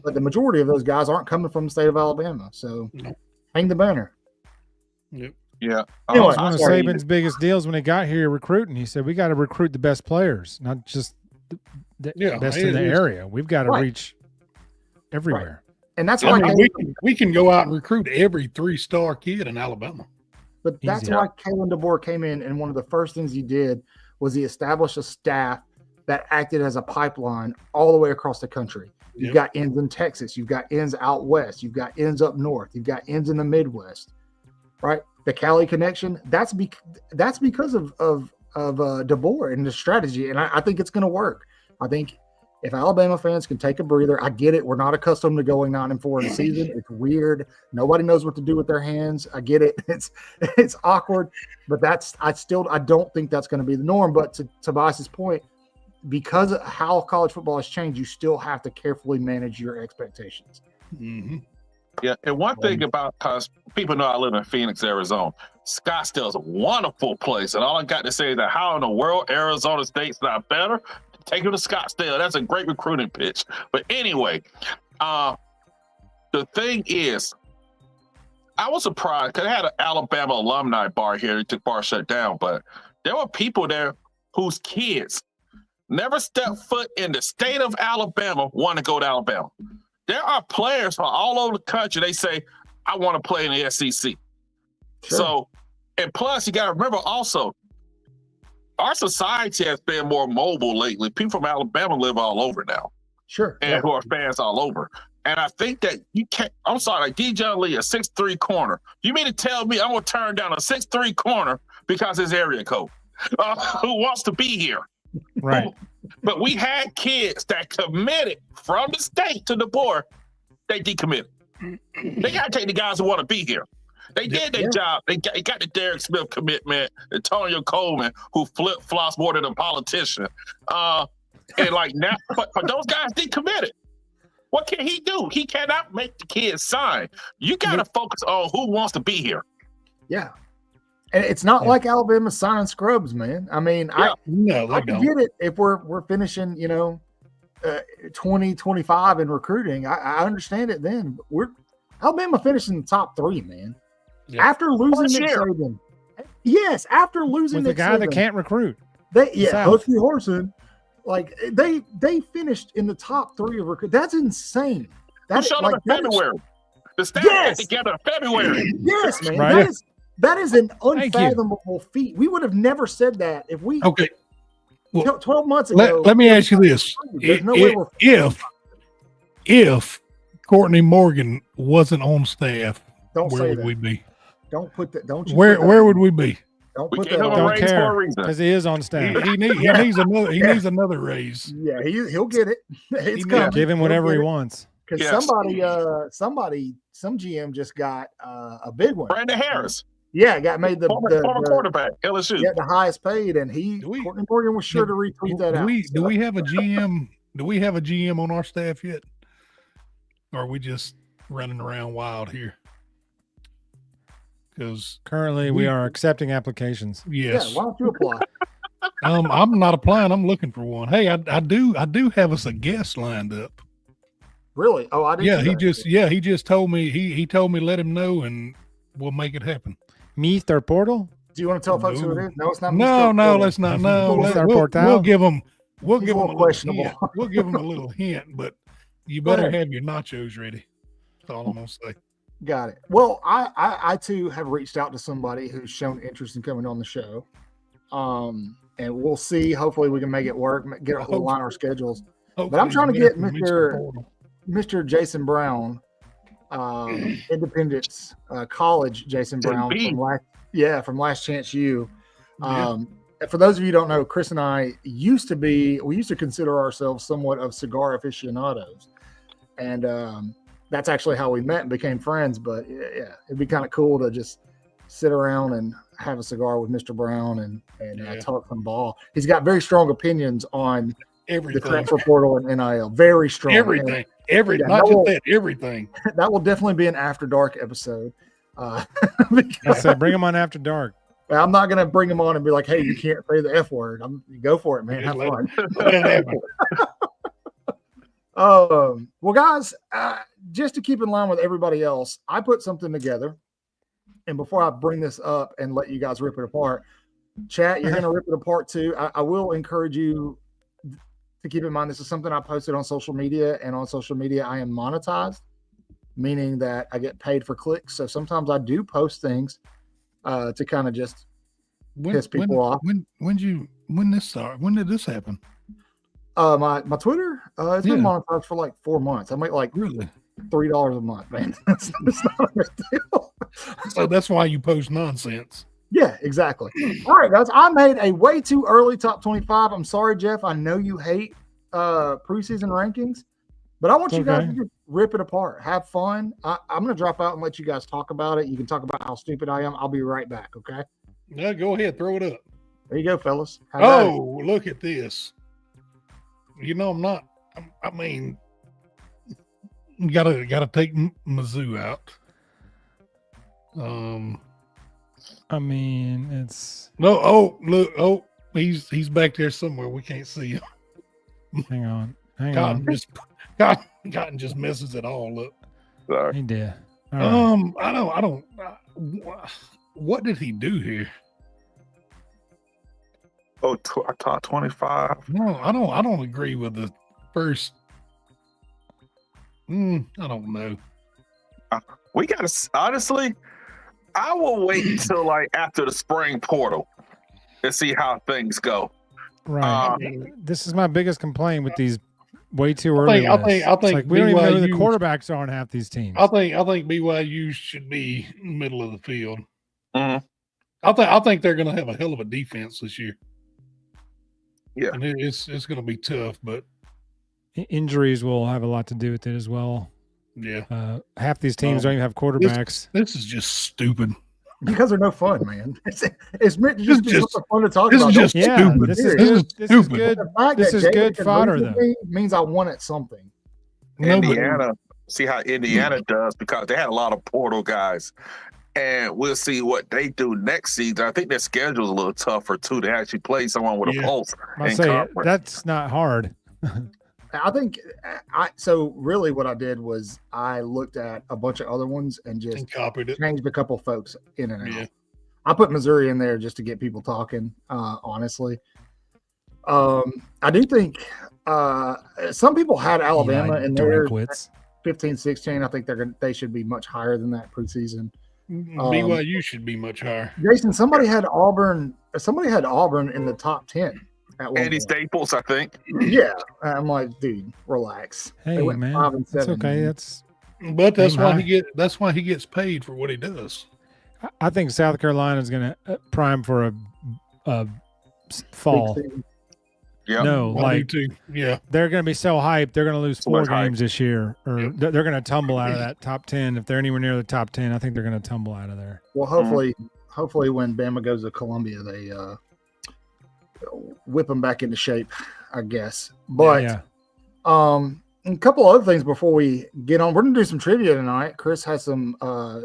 but the majority of those guys aren't coming from the state of Alabama. So hang the banner. Yep. Yeah. Anyway, one of Saban's biggest deals when he got here recruiting. He said, we got to recruit the best players, not just the best in the area. We've got to reach everywhere. Right. And that's why we can go out and recruit every 3-star kid in Alabama. But that's why Kalen DeBoer came in, and one of the first things he did was he established a staff that acted as a pipeline all the way across the country. You've got ends in Texas. You've got ends out west. You've got ends up north. You've got ends in the Midwest, right? The Cali connection, that's because of DeBoer and the strategy, and I think it's going to work. I think if Alabama fans can take a breather, I get it. We're not accustomed to going 9-4 in a season. It's weird. Nobody knows what to do with their hands. I get it. It's awkward, but I don't think that's going to be the norm. But to Tobias's point, because of how college football has changed, you still have to carefully manage your expectations. Mm-hmm. Yeah, and one thing about, because people know I live in Phoenix, Arizona. Scottsdale's a wonderful place, and all I got to say is that how in the world Arizona State's not better? Take you to Scottsdale. That's a great recruiting pitch. But anyway, the thing is, I was surprised because I had an Alabama alumni bar here. The bar shut down, but there were people there whose kids never stepped foot in the state of Alabama want to go to Alabama. There are players from all over the country. They say, I want to play in the SEC. Sure. So, and plus, you got to remember also, our society has been more mobile lately. People from Alabama live all over now. Sure. And who are fans all over. And I think that you can't, I'm sorry, like DJ Lee, a 6'3" corner. You mean to tell me I'm going to turn down a 6'3" corner because his area code? Who wants to be here? Right. But we had kids that committed from the state to DeBoer. They decommitted. They got to take the guys who want to be here. They did their job. They got the Derek Smith commitment, Antonio Coleman, who flip-flops more than a politician. And like now, but those guys decommitted. What can he do? He cannot make the kids sign. You got to focus on who wants to be here. Yeah. And it's not like Alabama signing scrubs, man. I mean, I can get it if we're finishing, 20, 25 in recruiting. I understand it then. But Alabama finished in the top 3, man. Yeah. After losing Nick Saban. Yes, after losing Nick Saban. With the guy that can't recruit. Husky Horson. Like they finished in the top 3 of recruit. That's insane. That's showed up in February. The staff got together in February. Yes, man. Right. That is an unfathomable feat. We would have never said that if we 12 months ago. Let me ask you this. If Courtney Morgan wasn't on staff, where would we be? Don't put that. Don't you? Where would we be? Don't put that. Don't care because he is on staff. He needs another. He needs another raise. Yeah, he'll get it. It's coming. Give him whatever he wants. Because some GM just got a big one. Brandon Harris. Yeah, got made the former quarterback, LSU. Yeah, the highest paid, and Courtney Morgan was sure to retweet that out. Do we have a GM? Do we have a GM on our staff yet? Or are we just running around wild here? Because currently we are accepting applications. Yes. Yeah, why don't you apply? I'm not applying. I'm looking for one. Hey, I do have us a guest lined up. Really? Oh, I didn't. Yeah, he just told me. He told me let him know, and we'll make it happen. Mr. Portal? Do you want to tell folks who it is? No, it's not. No, let's not. No, we'll give them. We'll give them questionable. We'll give them a little hint, but you better have your nachos ready. That's all I'm gonna say. Got it. Well, I too have reached out to somebody who's shown interest in coming on the show, and we'll see. Hopefully, we can make it work. Align our schedules. But I'm trying to get Mr. Jason Brown. Independence College Jason Brown from Last Chance U. For those of you who don't know, Chris and I used to consider ourselves somewhat of cigar aficionados, and that's actually how we met and became friends. But yeah, it'd be kind of cool to just sit around and have a cigar with Mr. Brown and talk some ball. He's got very strong opinions on everything. The transfer portal and NIL. Very strong. Everything. Everything. Everything. That will definitely be an After Dark episode. I said, bring him on After Dark. I'm not going to bring him on and be like, hey, you can't say the F word. Go for it, man. Have fun. Well, guys, just to keep in line with everybody else, I put something together. and before I bring this up and let you guys rip it apart, chat, you're going to rip it apart too. I will encourage you to keep in mind this is something I posted on social media, and on social media I am monetized, meaning that I get paid for clicks. So sometimes I do post things to kind of just piss people off. When did this happen? My Twitter, it's been monetized for like 4 months. I make like really $3 a month, man. It's not a big deal. So that's why you post nonsense. Yeah, exactly. All right, guys. I made a way too early top 25. I'm sorry, Jeff. I know you hate preseason rankings, but I want you guys to just rip it apart. Have fun. I'm going to drop out and let you guys talk about it. You can talk about how stupid I am. I'll be right back, okay? No, go ahead. Throw it up. There you go, fellas. Look at this. You know, I mean, you gotta take Mizzou out. I mean, it's look, he's back there somewhere. We can't see him. Hang on. Cotton just messes it all up. Sorry. He did. Right. I don't. What did he do here? Top 25. No, I don't agree with the first. I don't know. We gotta honestly. I will wait till like after the spring portal and see how things go. Right. This is my biggest complaint with these way too early. I think like we don't even know who the quarterbacks are on half these teams. I think BYU should be middle of the field. Mm-hmm. I think they're going to have a hell of a defense this year. Yeah, and it's going to be tough, but injuries will have a lot to do with it as well. Yeah, half these teams don't even have quarterbacks. This is just stupid. Because they're no fun, man. It's meant to just be fun to talk about. This is just stupid. This is good. This is good fodder, though. Means I wanted something. Indiana, see how Indiana does, because they had a lot of portal guys. And we'll see what they do next season. I think their schedule's a little tougher, too. They actually play someone with a pulse. That's not hard. I think so really what I did was I looked at a bunch of other ones and just copied it. Changed a couple folks in and out. I put Missouri in there just to get people talking, honestly. I do think some people had Alabama in there 15, 16. I think they should be much higher than that preseason. BYU should be much higher. Jason, somebody had Auburn in the top 10. Andy Staples, I think. Yeah, I'm like, dude, relax. Hey, man, 5 and 7. That's okay. That's why he gets paid for what he does. I think South Carolina is going to prime for a fall. Yeah, no, they're going to be so hyped. They're going to lose 4 games this year, or they're going to tumble out of that top 10. If they're anywhere near the top 10, I think they're going to tumble out of there. Well, hopefully, when Bama goes to Columbia, they whip them back into shape, I guess. But a couple other things before we get on. We're gonna do some trivia tonight. Chris has some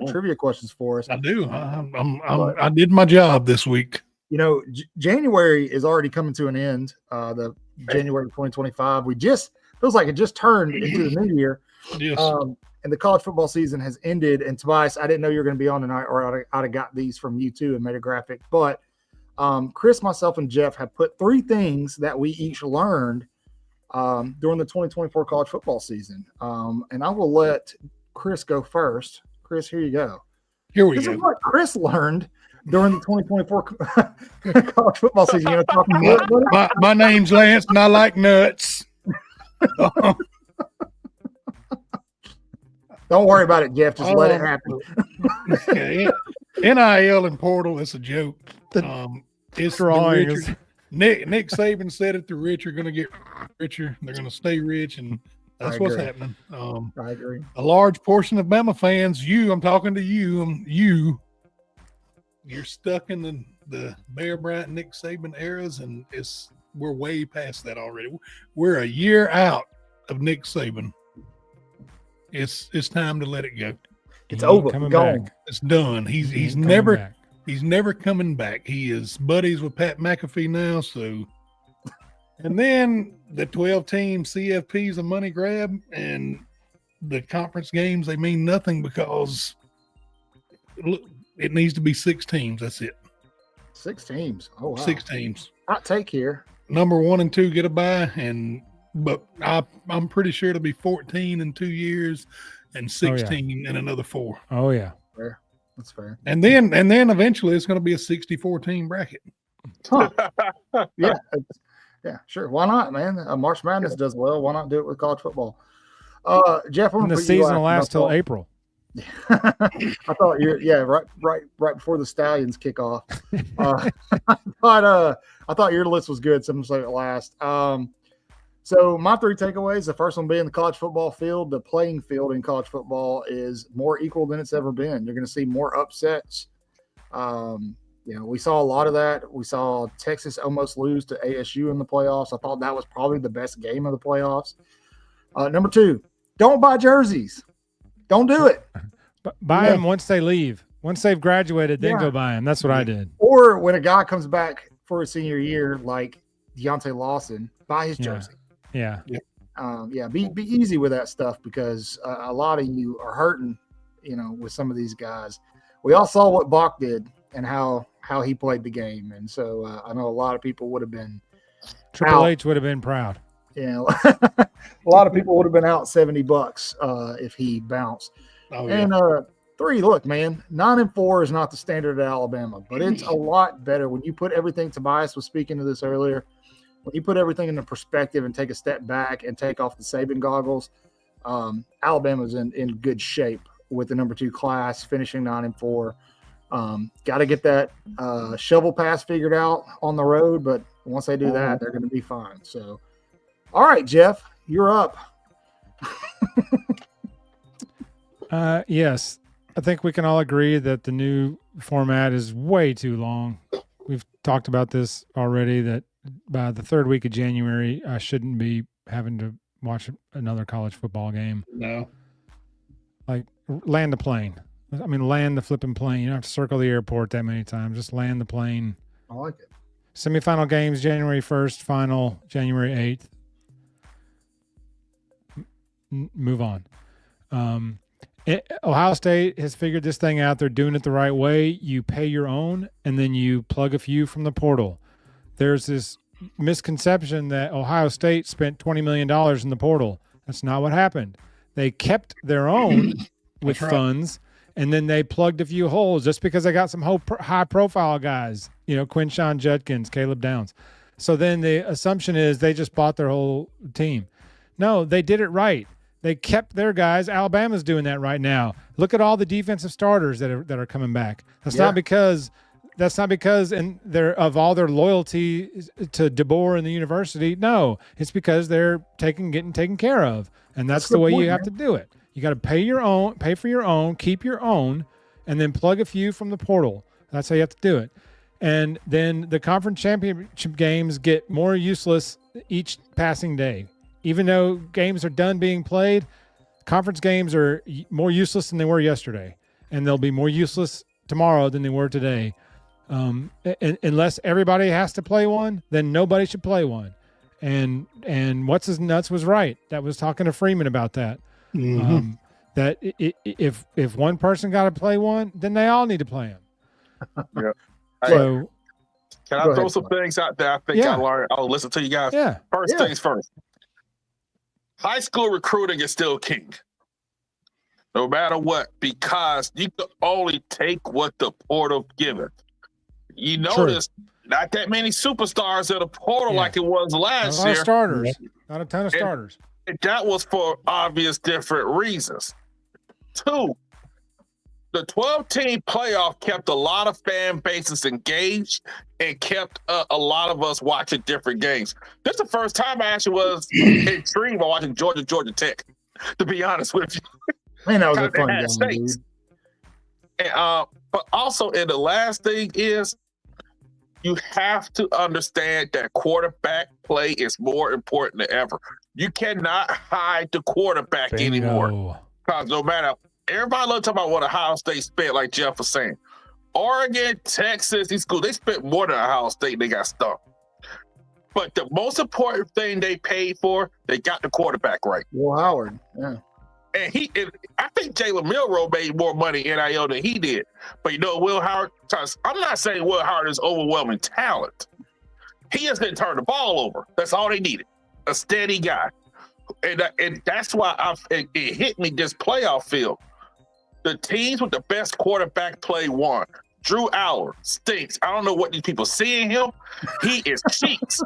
trivia questions for us. I do. I did my job this week. You know, January is already coming to an end. The January 2025. Feels like it just turned into the new year. Yes. And the college football season has ended. And Tobias, I didn't know you were going to be on tonight, or I'd have got these from you too and made a graphic. But Chris, myself, and Jeff have put 3 things that we each learned during the 2024 college football season. And I will let Chris go first. Chris, here you go. Here we go. This is what Chris learned during the 2024 college football season. You know, my name's Lance, and I like nuts. Don't worry about it, Jeff. Just let it happen. NIL and portal, it's a joke. It's drawing. Nick Saban said it. The rich are going to get richer. They're going to stay rich, and that's what's happening. I agree. A large portion of Bama fans, I'm talking to you, you're stuck in the Bear Bryant, Nick Saban eras, and we're way past that already. We're a year out of Nick Saban. It's time to let it go. It's over. Gone. It's done. He's never coming back. He is buddies with Pat McAfee now. So, and then the 12-team CFP is a money grab, and the conference games, they mean nothing because It needs to be 6 teams. That's it. 6 teams. Oh, wow. 6 teams. Hot take here. Number 1 and 2 get a bye, but I'm pretty sure it'll be 14 in 2 years and 16 in another 4. Oh yeah, fair. That's fair. And then eventually it's going to be a 64 team bracket. Huh. Yeah, sure. Why not, man? March Madness does well. Why not do it with college football? Jeff, the season will last till April. I thought right before the Stallions kick off. I thought your list was good, so I'm gonna say it last. So my 3 takeaways, the first one being the college football field, the playing field in college football is more equal than it's ever been. You're going to see more upsets. We saw a lot of that. We saw Texas almost lose to ASU in the playoffs. I thought that was probably the best game of the playoffs. Number 2, don't buy jerseys. Don't do it. Buy them once they leave. Once they've graduated, then go buy them. That's what I did. Or when a guy comes back for his senior year, like Deontay Lawson, buy his jersey. Yeah. Be easy with that stuff because a lot of you are hurting, with some of these guys. We all saw what Bach did and how he played the game. And so I know a lot of people would have been Triple H would have been proud. Yeah. A lot of people would have been out $70 if he bounced. Oh, yeah. And 3, look, man, 9-4 is not the standard at Alabama, but it's a lot better when you put everything. Tobias was speaking to this earlier. When you put everything into perspective and take a step back and take off the Saban goggles, Alabama's in good shape with the number 2 class, finishing 9-4. Got to get that shovel pass figured out on the road, but once they do that, they're going to be fine. So, all right, Jeff, you're up. Yes, I think we can all agree that the new format is way too long. We've talked about this already, that by the 3rd week of January, I shouldn't be having to watch another college football game. No. Like, land the plane. I mean, land the flipping plane. You don't have to circle the airport that many times. Just land the plane. I like it. Semifinal games, January 1st, final January 8th. Move on. Ohio State has figured this thing out. They're doing it the right way. You pay your own, and then you plug a few from the portal. There's this misconception that Ohio State spent $20 million in the portal. That's not what happened. They kept their own with funds, and then they plugged a few holes just because they got some high-profile guys, Quinshon Judkins, Caleb Downs. So then the assumption is they just bought their whole team. No, they did it right. They kept their guys. Alabama's doing that right now. Look at all the defensive starters that are coming back. That's not because and they're of all their loyalty to DeBoer and the university. No, it's because they're getting taken care of, and that's the way you have to do it. You got to pay for your own, keep your own, and then plug a few from the portal. That's how you have to do it. And then the conference championship games get more useless each passing day. Even though games are done being played, conference games are more useless than they were yesterday, and they'll be more useless tomorrow than they were today. Unless everybody has to play one, then nobody should play one. And what's his nuts was right. That was talking to Freeman about that. Mm-hmm. That if one person got to play one, then they all need to play them. Yeah. So can I throw some things out there? I think I learned. I'll listen to you guys. Yeah. First things first. High school recruiting is still king. No matter what, because you can only take what the portal given. You notice not that many superstars in the portal like it was last year. Not a lot of starters. Not a ton of starters. And that was for obvious different reasons. 2, the 12-team playoff kept a lot of fan bases engaged and kept a lot of us watching different games. This is the first time I actually was intrigued by watching Georgia Tech, to be honest with you. Man, that was a fun game, dude. And, but also, and the last thing is, you have to understand that quarterback play is more important than ever. You cannot hide the quarterback anymore. Because no matter, everybody loves to talk about what Ohio State spent, like Jeff was saying. Oregon, Texas, these schools, they spent more than Ohio State, they got stumped. But the most important thing they paid for, they got the quarterback right. Will Howard, yeah. And I think Jalen Milroe made more money in NIL than he did. But Will Howard, I'm not saying Will Howard is overwhelming talent. He just didn't turn the ball over. That's all they needed. A steady guy. And that's why it hit me this playoff field. The teams with the best quarterback play won. Drew Aller stinks. I don't know what these people see in him. He is cheats.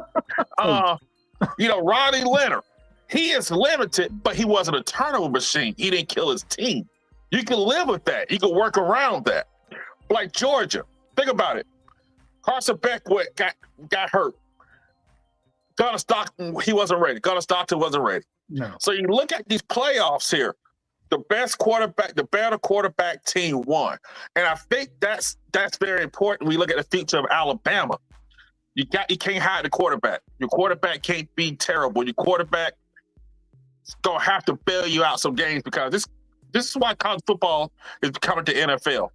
Ronnie Leonard, he is limited, but he wasn't a turnover machine. He didn't kill his team. You can live with that. You can work around that. Like Georgia, think about it. Carson Beckwith got hurt. Gunnar Stockton, he wasn't ready. Gunnar Stockton wasn't ready. No. So you look at these playoffs here. The better quarterback team won. And I think that's very important. We look at the future of Alabama. You can't hide the quarterback. Your quarterback can't be terrible. Your quarterback is gonna have to bail you out some games, because this is why college football is coming to NFL.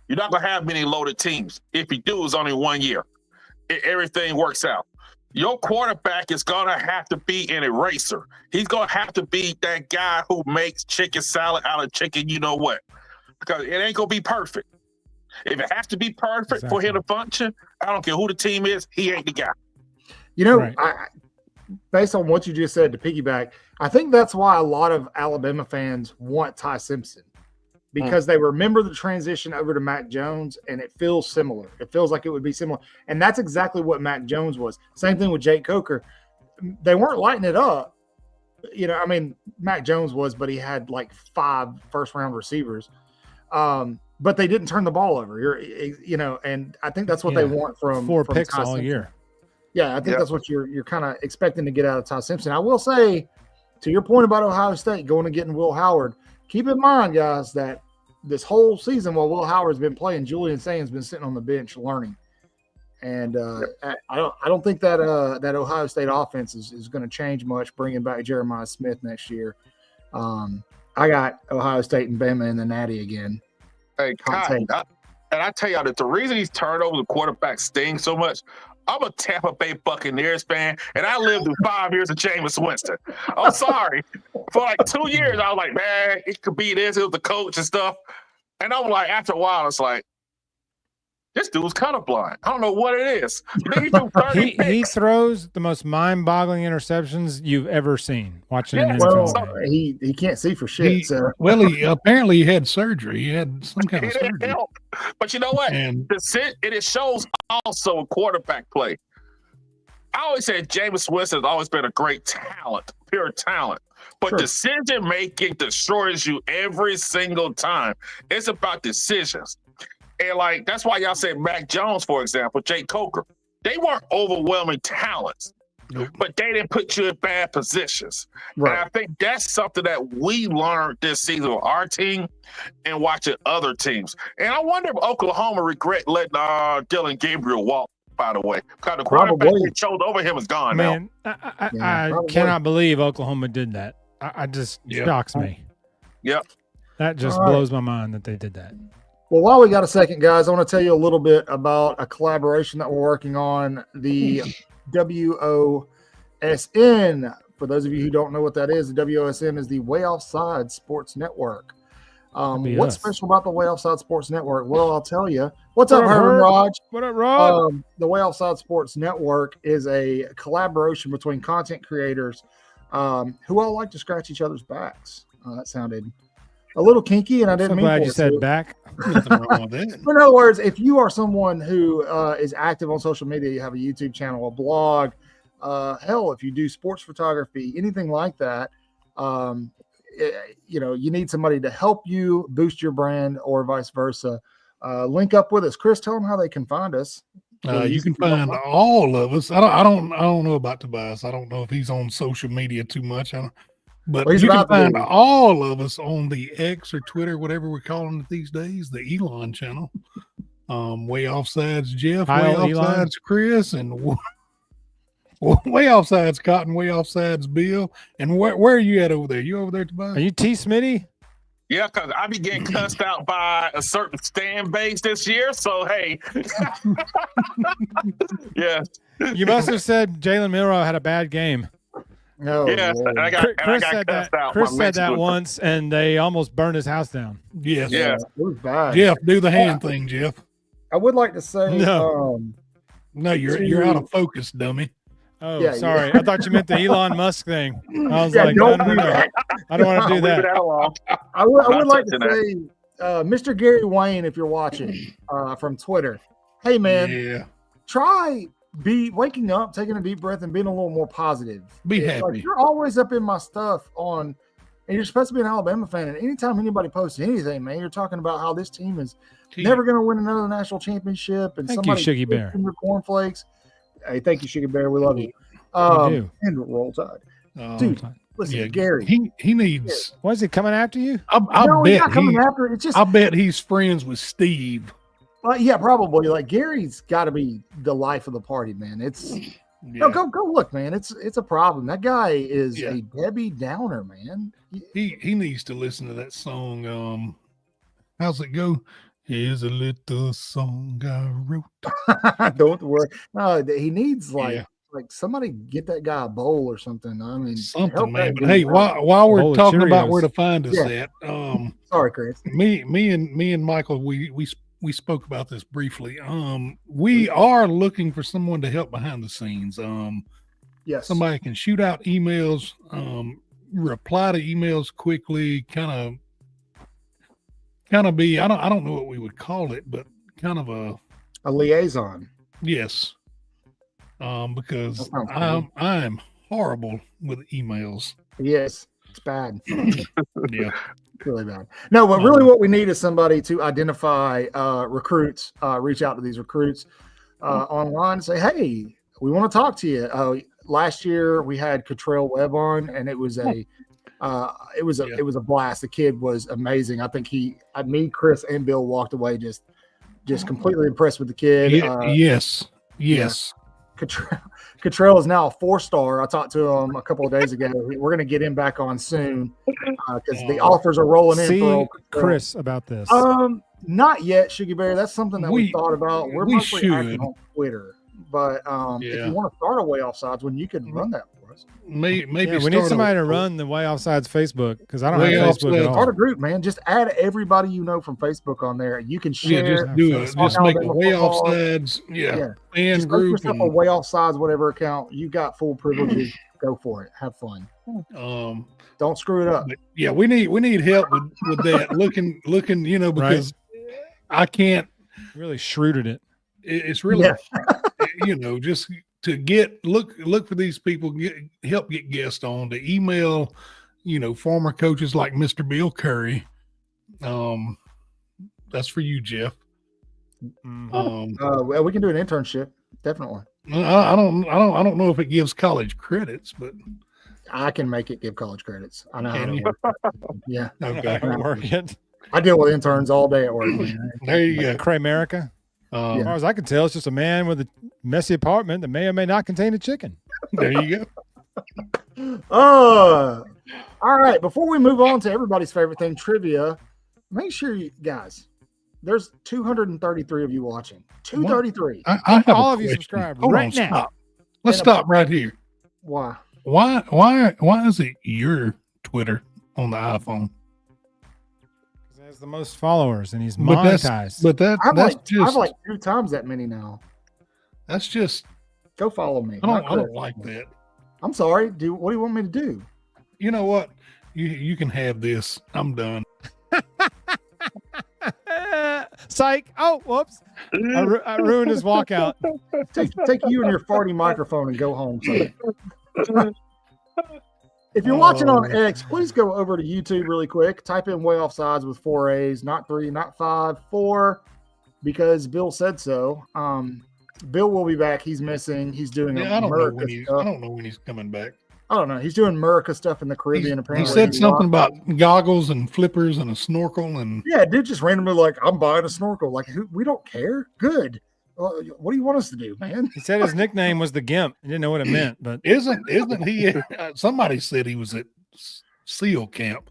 You're not gonna have many loaded teams. If you do, it's only 1 year. Everything works out. Your quarterback is going to have to be an eraser. He's going to have to be that guy who makes chicken salad out of chicken, you know what? Because it ain't going to be perfect. If it has to be perfect for him to function, I don't care who the team is, he ain't the guy. Right. Based on what you just said, to piggyback, I think that's why a lot of Alabama fans want Ty Simpson, because they remember the transition over to Mac Jones, and it feels similar. It feels like it would be similar. And that's exactly what Mac Jones was. Same thing with Jake Coker. They weren't lighting it up. Mac Jones was, but he had like 5 first-round receivers. But they didn't turn the ball over. And I think that's what they want from 4 picks Ty all Simpson. year. Yeah, I think that's what you're kind of expecting to get out of Ty Simpson. I will say, to your point about Ohio State going and getting Will Howard, keep in mind, guys, that this whole season while Will Howard's been playing, Julian Sands been sitting on the bench learning. And I don't think that that Ohio State offense is going to change much bringing back Jeremiah Smith next year. I got Ohio State and Bama in the Natty again. Hey, and I tell y'all that the reason these turnovers of quarterbacks sting so much, I'm a Tampa Bay Buccaneers fan, and I lived through 5 years of Jameis Winston. I'm sorry. For like 2 years, I was like, man, it could be this. It was the coach and stuff. And I'm like, after a while, it's like, this dude's colorblind. I don't know what it is. He throws the most mind-boggling interceptions you've ever seen. Watching an NFL game. He can't see for shit. He apparently he had surgery. He had some kind of surgery. But you know what? It shows also a quarterback play. I always said Jameis Winston has always been a great talent, pure talent. But decision making destroys you every single time. It's about decisions. And that's why y'all say Mac Jones, for example, Jake Coker. They weren't overwhelming talents, but they didn't put you in bad positions. Right. And I think that's something that we learned this season with our team and watching other teams. And I wonder if Oklahoma regret letting Dylan Gabriel walk, by the way. Because the quarterback they chose over him is gone now. I cannot believe Oklahoma did that. I just shocks me. Yep. That just blows my mind that they did that. Well, while we got a second, guys, I want to tell you a little bit about a collaboration that we're working on, the WOSN. For those of you who don't know what that is, the WOSN is the Waaaay Offsides Sports Network. What's special about the Waaaay Offsides Sports Network? Well, I'll tell you. What's up, Herman Raj? What up, Raj? The Waaaay Offsides Sports Network is a collaboration between content creators who all like to scratch each other's backs. That sounded a little kinky, and I didn't mean glad you said back. Nothing wrong with that. In other words, if you are someone who is active on social media, you have a YouTube channel, a blog, hell, if you do sports photography, anything like that, you need somebody to help you boost your brand or vice versa. Link up with us. Chris, tell them how they can find us. You can find all of us. I don't know about Tobias. I don't know if he's on social media too much. But you can find all of us on the X or Twitter, whatever we're calling it these days, the Elon channel. Waaaay Offsides Jeff, Waaaay Offsides Chris, and Waaaay Offsides Cotton, Waaaay Offsides Bill. And where are you at over there? You over there, Tobias? Are you T. Smitty? Yeah, because I be getting cussed out by a certain fan base this year. So, hey. Yeah. You must have said Jalen Milroe had a bad game. No. Yes, and I got said cussed that. out. Chris said that once, and they almost burned his house down. Yes. Yeah. It was bad. Jeff, do the hand thing, Jeff. I would like to say, No. No, you're out of focus, dummy. Oh, Yeah, sorry. yeah. I thought you meant the Elon Musk thing. I was Yeah, like, don't no. do that. I don't want to do that. I would like to say, Mr. Gary Wayne, if you're watching from Twitter, hey man, try waking up, taking a deep breath, and being a little more positive. Be happy. Like, you're always up in my stuff and you're supposed to be an Alabama fan. And anytime anybody posts anything, man, you're talking about how this team is never going to win another national championship. And Thank somebody you, Shiggy Bear. Your cornflakes. Hey, thank you, Sugar Bear. We love you. You do. And Roll Tide. Dude, listen, Gary. He needs. Why is he coming after you? I no, bet he's not coming after. It's just. I bet he's friends with Steve. Yeah, probably. Like Gary's got to be the life of the party, man. It's no, go look, man. It's a problem. That guy is a Debbie Downer, man. He needs to listen to that song. How's it go? Here's a little song I wrote. Don't worry. No, he needs like somebody get that guy a bowl or something. I mean, something, man. But hey, while we're talking about where to find us at, sorry, Chris. Me and Michael, we spoke about this briefly. We are looking for someone to help behind the scenes. Yes, somebody can shoot out emails, reply to emails quickly, kind of be, I don't know what we would call it, but kind of a liaison. Yes. Because I'm horrible with emails. Yes, it's bad. Yeah. It's really bad. No, but really what we need is somebody to identify recruits, reach out to these recruits online and say, hey, we want to talk to you. Last year we had Cottrell Webb on, and it was a blast. The kid was amazing. I think me, Chris, and Bill walked away just completely impressed with the kid. Yes. Yeah. Cottrell is now a 4-star. I talked to him a couple of days ago. We're going to get him back on soon because the offers are rolling in. See Chris about this. Not yet, Sugar Bear. That's something that we thought about. We're mostly active on Twitter, but if you want to start a Waaaay Offsides one, you can run that for us. Maybe we need somebody to run the Waaaay Offsides Facebook because I don't have Facebook at all. Start a group, man. Just add everybody you know from Facebook on there. You can share. Just make a Waaaay Offsides. Fan just group. Yourself a Waaaay Offsides whatever account. You got full privileges. Go for it. Have fun. Don't screw it up. Yeah, we need help with that. looking, because I can't really shrewded it. It's really just to look for these people, help get guests on, to email, former coaches like Mr. Bill Curry. That's for you, Jeff. Well, we can do an internship, definitely. I don't know if it gives college credits, but I can make it give college credits. I know how to work. Yeah. Okay. Work it. I deal with interns all day at work. There you go. Cray-America. As far as I can tell, it's just a man with a messy apartment that may or may not contain a chicken. There you go. All right. Before we move on to everybody's favorite thing, trivia, make sure you guys, there's 233 of you watching. 233. I have all of you subscribe right now. Stop. Let's stop right here. Why? Why is it your Twitter on the iPhone? He has the most followers and he's monetized. I've like 2 times that many now. That's just go follow me. I don't like that. I'm sorry. What do you want me to do? You know what? You can have this. I'm done. Psych. Oh, whoops. I ruined his walkout. Take you and your farty microphone and go home. If you're watching on X, please go over to YouTube really quick. Type in Waaaay Offsides with 4 A's, not 3, not 5, 4, because Bill said so. Bill will be back. He's missing. He's doing I don't know when he's coming back. I don't know. He's doing America stuff in the Caribbean. Apparently, he said something about goggles and flippers and a snorkel. And dude just randomly like, I'm buying a snorkel. Like, we don't care. Good. What do you want us to do, man? He said his nickname was the Gimp. He didn't know what it meant, but isn't he? Somebody said he was at SEAL camp.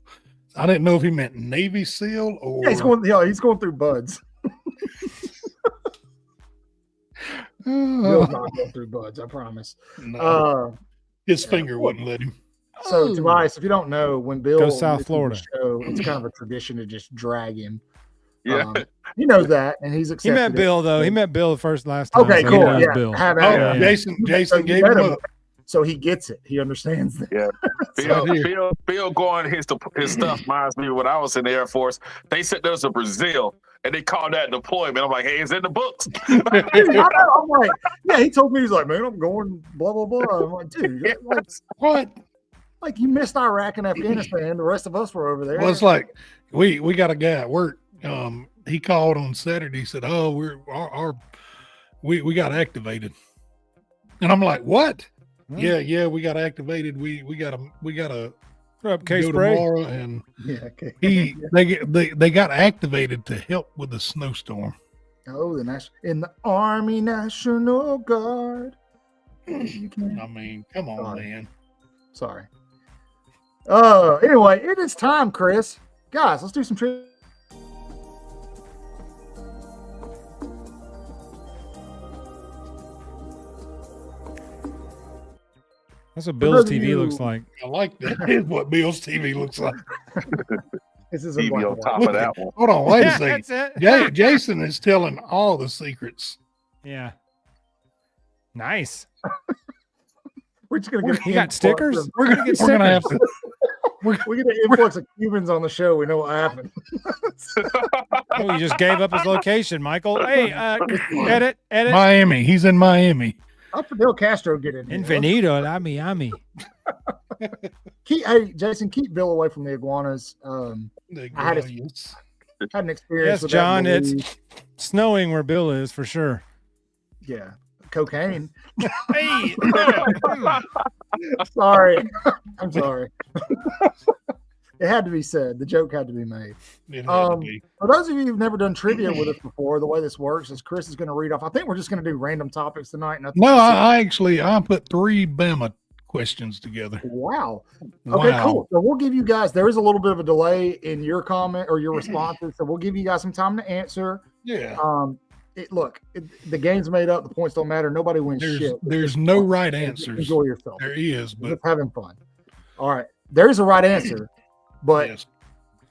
I didn't know if he meant Navy SEAL or he's going through buds. Bill's not going through buds, I promise. No. His finger wouldn't let him. So, Tobias, if you don't know, when Bill goes South Florida, show, it's kind of a tradition to just drag him. Yeah, he knows that, and he's accepted. He met Bill though. He met Bill last time. Okay, so cool. Yeah, Bill. Jason gave him up. So he gets it. He understands that. Yeah. Bill going his stuff reminds me of when I was in the Air Force. They said there was a Brazil, and they called that deployment. I'm like, hey, it's in the books. I'm like, yeah. He told me, he's like, man, I'm going blah blah blah. I'm like, dude, like, what? Like, you missed Iraq and Afghanistan. The rest of us were over there. Well, it's like we got a guy at work. He called on Saturday. He said, "Oh, we got activated," and I'm like, "What?" Yeah, we got activated. We got a go tomorrow, and they got activated to help with the snowstorm. Oh, in the Army National Guard. I mean, come on, man. Sorry. Anyway, it is time, Chris. Guys, let's do some trivia. That's what Bill's TV looks like. I like that. Is what Bill's TV looks like. This is TV on top of that one. Hold on, wait a second. That's it. Jason is telling all the secrets. Yeah. Nice. We're just gonna get. You got stickers? We're gonna get stickers. We're get an influx of Cubans on the show. We know what happened. Oh, you just gave up his location, Michael. Hey, edit. Miami. He's in Miami. Up for Del Castro get in. Infinito la Miami. Hey, Jason, keep Bill away from the iguanas. I had an experience. Yes, John. It's snowing where Bill is for sure. Yeah, cocaine. Hey, sorry. I'm sorry. It had to be said. The joke had to be made. For those of you who've never done trivia with us before, the way this works is Chris is going to read off. I think we're just going to do random topics tonight. I put 3 Bama questions together. Wow. Okay, cool. So we'll give you guys, there is a little bit of a delay in your comment or your responses. So we'll give you guys some time to answer. Yeah. The game's made up. The points don't matter. Nobody wins shit. There's no right answers. Enjoy yourself. There is, but just having fun. All right. There's a right answer, but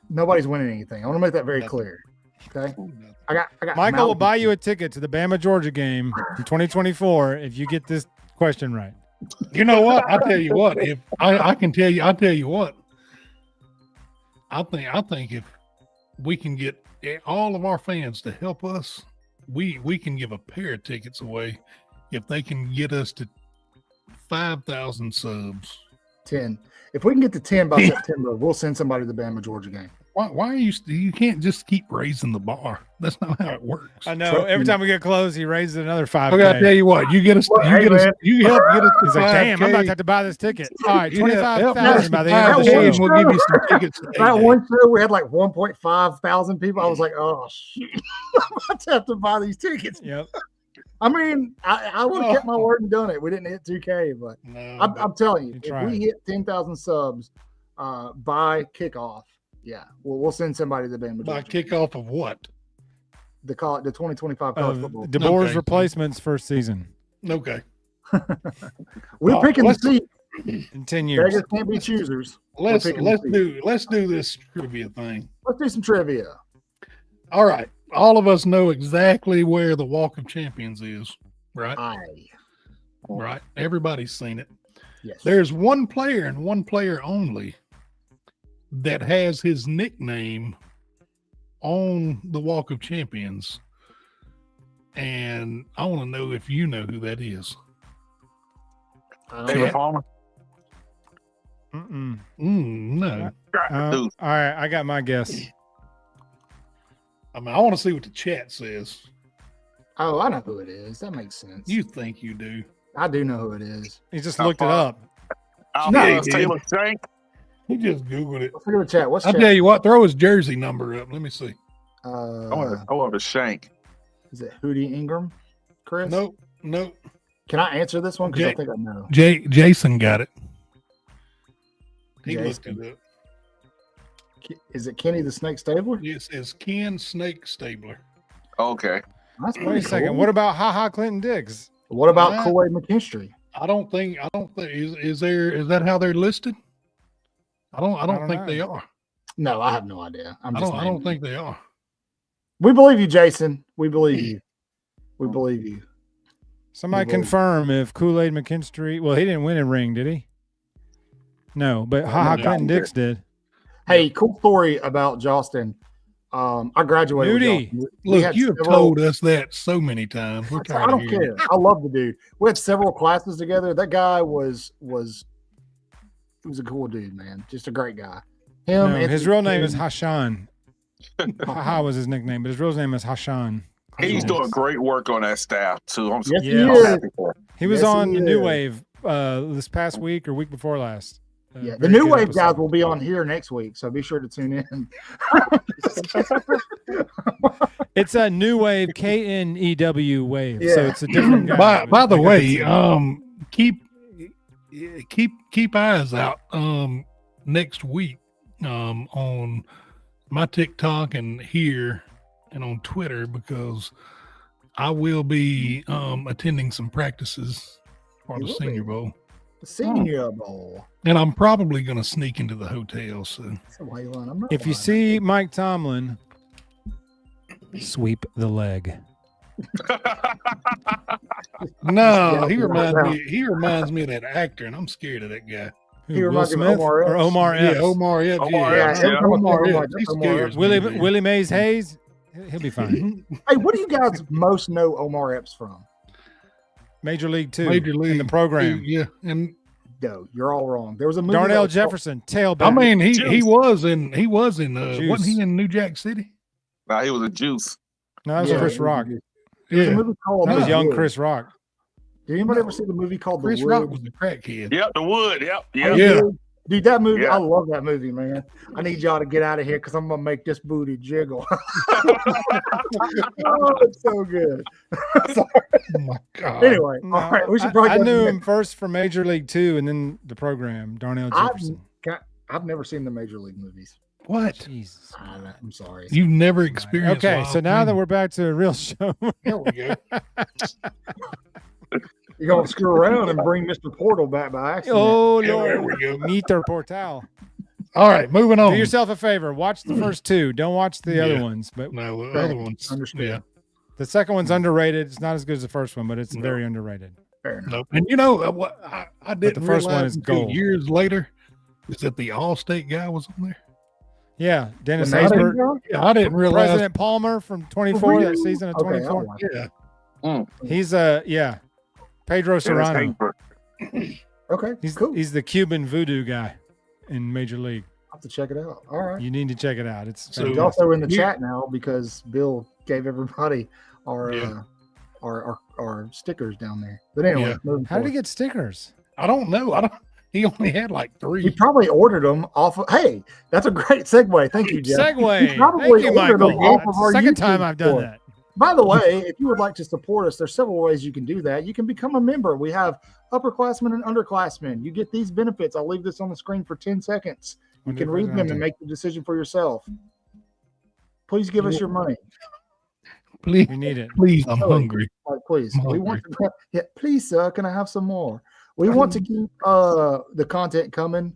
nobody's winning anything. I want to make that very clear. Okay. I got Michael will buy you a ticket to the Bama Georgia game in 2024 if you get this question right. You know what? I'll tell you what. If I can tell you, I'll tell you what. I think if we can get all of our fans to help us, we can give a pair of tickets away if they can get us to 5,000 subs. 10. If we can get to 10 by September, we'll send somebody to the Bama Georgia game. Why are you can't just keep raising the bar. That's not how it works. I know. Every time we get close, he raises another 5K. Okay, I'll tell you what, you help get us. He's like, damn, I'm about to have to buy this ticket. All right, 25,000 by the end of the show. We'll give you some tickets. That one show we had like 1.5 thousand people. I was like, oh shit, I'm about to have to buy these tickets. Yep. I mean, I would have kept my word and done it. We didn't hit 2K, but I'm telling you, if we hit 10,000 subs by kickoff, we'll send somebody to the Bama. By kickoff of what? The 2025 college football. DeBoer's replacement's first season. Okay. We're picking the seat in 10 years. Beggars can't be choosers. Let's do this trivia thing. Let's do some trivia. All right. All of us know exactly where the Walk of Champions is, right? Right. Everybody's seen it. Yes. There's one player and one player only that has his nickname on the Walk of Champions. And I want to know if you know who that is. David Palmer? No. All right, I got my guess. I mean, I want to see what the chat says. Oh, I know who it is. That makes sense. You think you do? I do know who it is. He just looked it up. Taylor Shank. He just Googled it. Let's look at the chat. What's I'll tell you what, throw his jersey number up. Let me see. I want a Shank. Is it Hootie Ingram, Chris? Nope. Can I answer this one? Because I think I know. Jason got it. He looked it up. Is it Kenny the Snake Stabler? It says Ken Snake Stabler. Okay. That's Wait a second. What about Ha Clinton Diggs? What about Kool-Aid McKinstry? I don't think is that how they're listed? I don't think they are. No, I have no idea. I don't think they are. We believe you, Jason. We believe you. We believe you. Somebody confirm if Kool-Aid McKinstry. Well, he didn't win a ring, did he? No, but Clinton Dix did. Hey, cool story about Justin. I graduated. Nudie. Look, you have told us that so many times. I don't care. I love the dude. We had several classes together. That guy was a cool dude, man. Just a great guy. His real name is Hashan. Ha was his nickname, but his real name is Hashan. He's doing great work on that staff too. I'm happy for him. He was on the New Wave this past week or week before last. The New Wave guys will be on here next week, so be sure to tune in. It's a New Wave, KNEW Wave, so it's a different guy. By the way, keep eyes out next week on my TikTok and here and on Twitter, because I will be attending some practices for the Senior Bowl. The Senior Bowl. And I'm probably going to sneak into the hotel soon. If you see Mike Tomlin, sweep the leg. No, he reminds me of that actor, and I'm scared of that guy. He reminds me of Omar Epps. Yeah, Omar Epps. Omar Epps. He scares me, Willie Mays Hayes. He'll be fine. Hey, what do you guys most know Omar Epps from? Major League 2. Major League in the program. Yeah, and no, you're all wrong. There was a movie. Darnell Jefferson, tailback. I mean, he was in wasn't he in New Jack City? Nah, he was a Juice. No, that was Chris Rock. There's a movie called that was young Chris Rock. Did anybody ever see the movie called Chris The Wood? Rock was the crackhead. Yep, The Wood. Yep. Yeah. Dude, that movie, I love that movie, man. I need y'all to get out of here because I'm going to make this booty jiggle. Oh, it's so good. Oh, my God. Anyway, all right. We should probably I knew him first from Major League 2 and then the program, Darnell Jefferson. I've never seen the Major League movies. What? Jesus. I'm sorry. You've never experienced Okay, so now that we're back to a real show. Here we go. You're going to screw around and bring Mr. Portal back by accident. Oh, There Lord. we go. Meter Portal. All right, moving on. Do yourself a favor. Watch the first two. Don't watch the other ones. But no, the other ones. Understand. Yeah. The second one's underrated. It's not as good as the first one, but it's very underrated. Fair enough. Nope. And you know what I didn't the first one realize is until gold. years later is that the All-State guy was on there. Yeah, Dennis The Haysbert. I didn't realize. President Palmer from 24, that season of 24. Yeah. He's Pedro Serrano. Okay, He's cool. He's the Cuban voodoo guy in Major League. I'll have to check it out. All right. You need to check it out. It's He's also in the chat now because Bill gave everybody our stickers down there. But anyway, how did he get stickers? I don't know. He only had like 3. He probably ordered them off of. Hey, that's a great segue. Thank you, Jeff. Segue. Thank you, Michael. That's the second time I've done that. By the way, if you would like to support us, there's several ways you can do that. You can become a member. We have upperclassmen and underclassmen. You get these benefits. I'll leave this on the screen for 10 seconds. You can read them and make the decision for yourself. Please give us your money. Please, we need it. Please, I'm hungry. Please, we want to. Please, sir, can I have some more? We want to keep the content coming,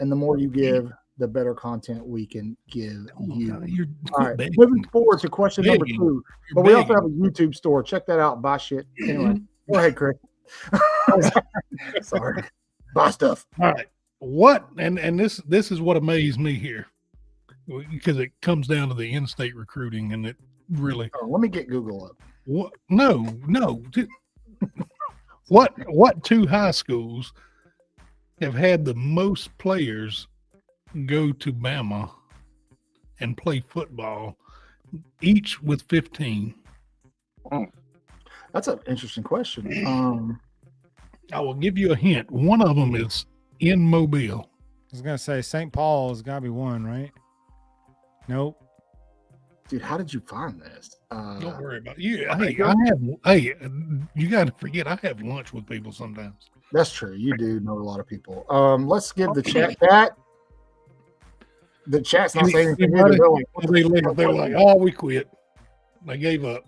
and the more you give, the better content we can give you. All right, moving forward to question number 2. But we also have a YouTube store. Check that out. Buy shit. Anyway, go ahead, Chris. Sorry. Buy stuff. All right. What and this is what amazed me here, because it comes down to the in-state recruiting, and it really. Oh, let me get Google up. What? No. What 2 high schools have had the most players go to Bama and play football, each with 15? That's an interesting question. I will give you a hint. One of them is in Mobile. I was gonna say St. Paul has got to be one, right? Nope. Dude, how did you find this? Don't worry about it. You got to forget, I have lunch with people sometimes. That's true. You do know a lot of people. Let's give the chat that. The chat's not saying anything. They're like, oh, we quit. They gave up.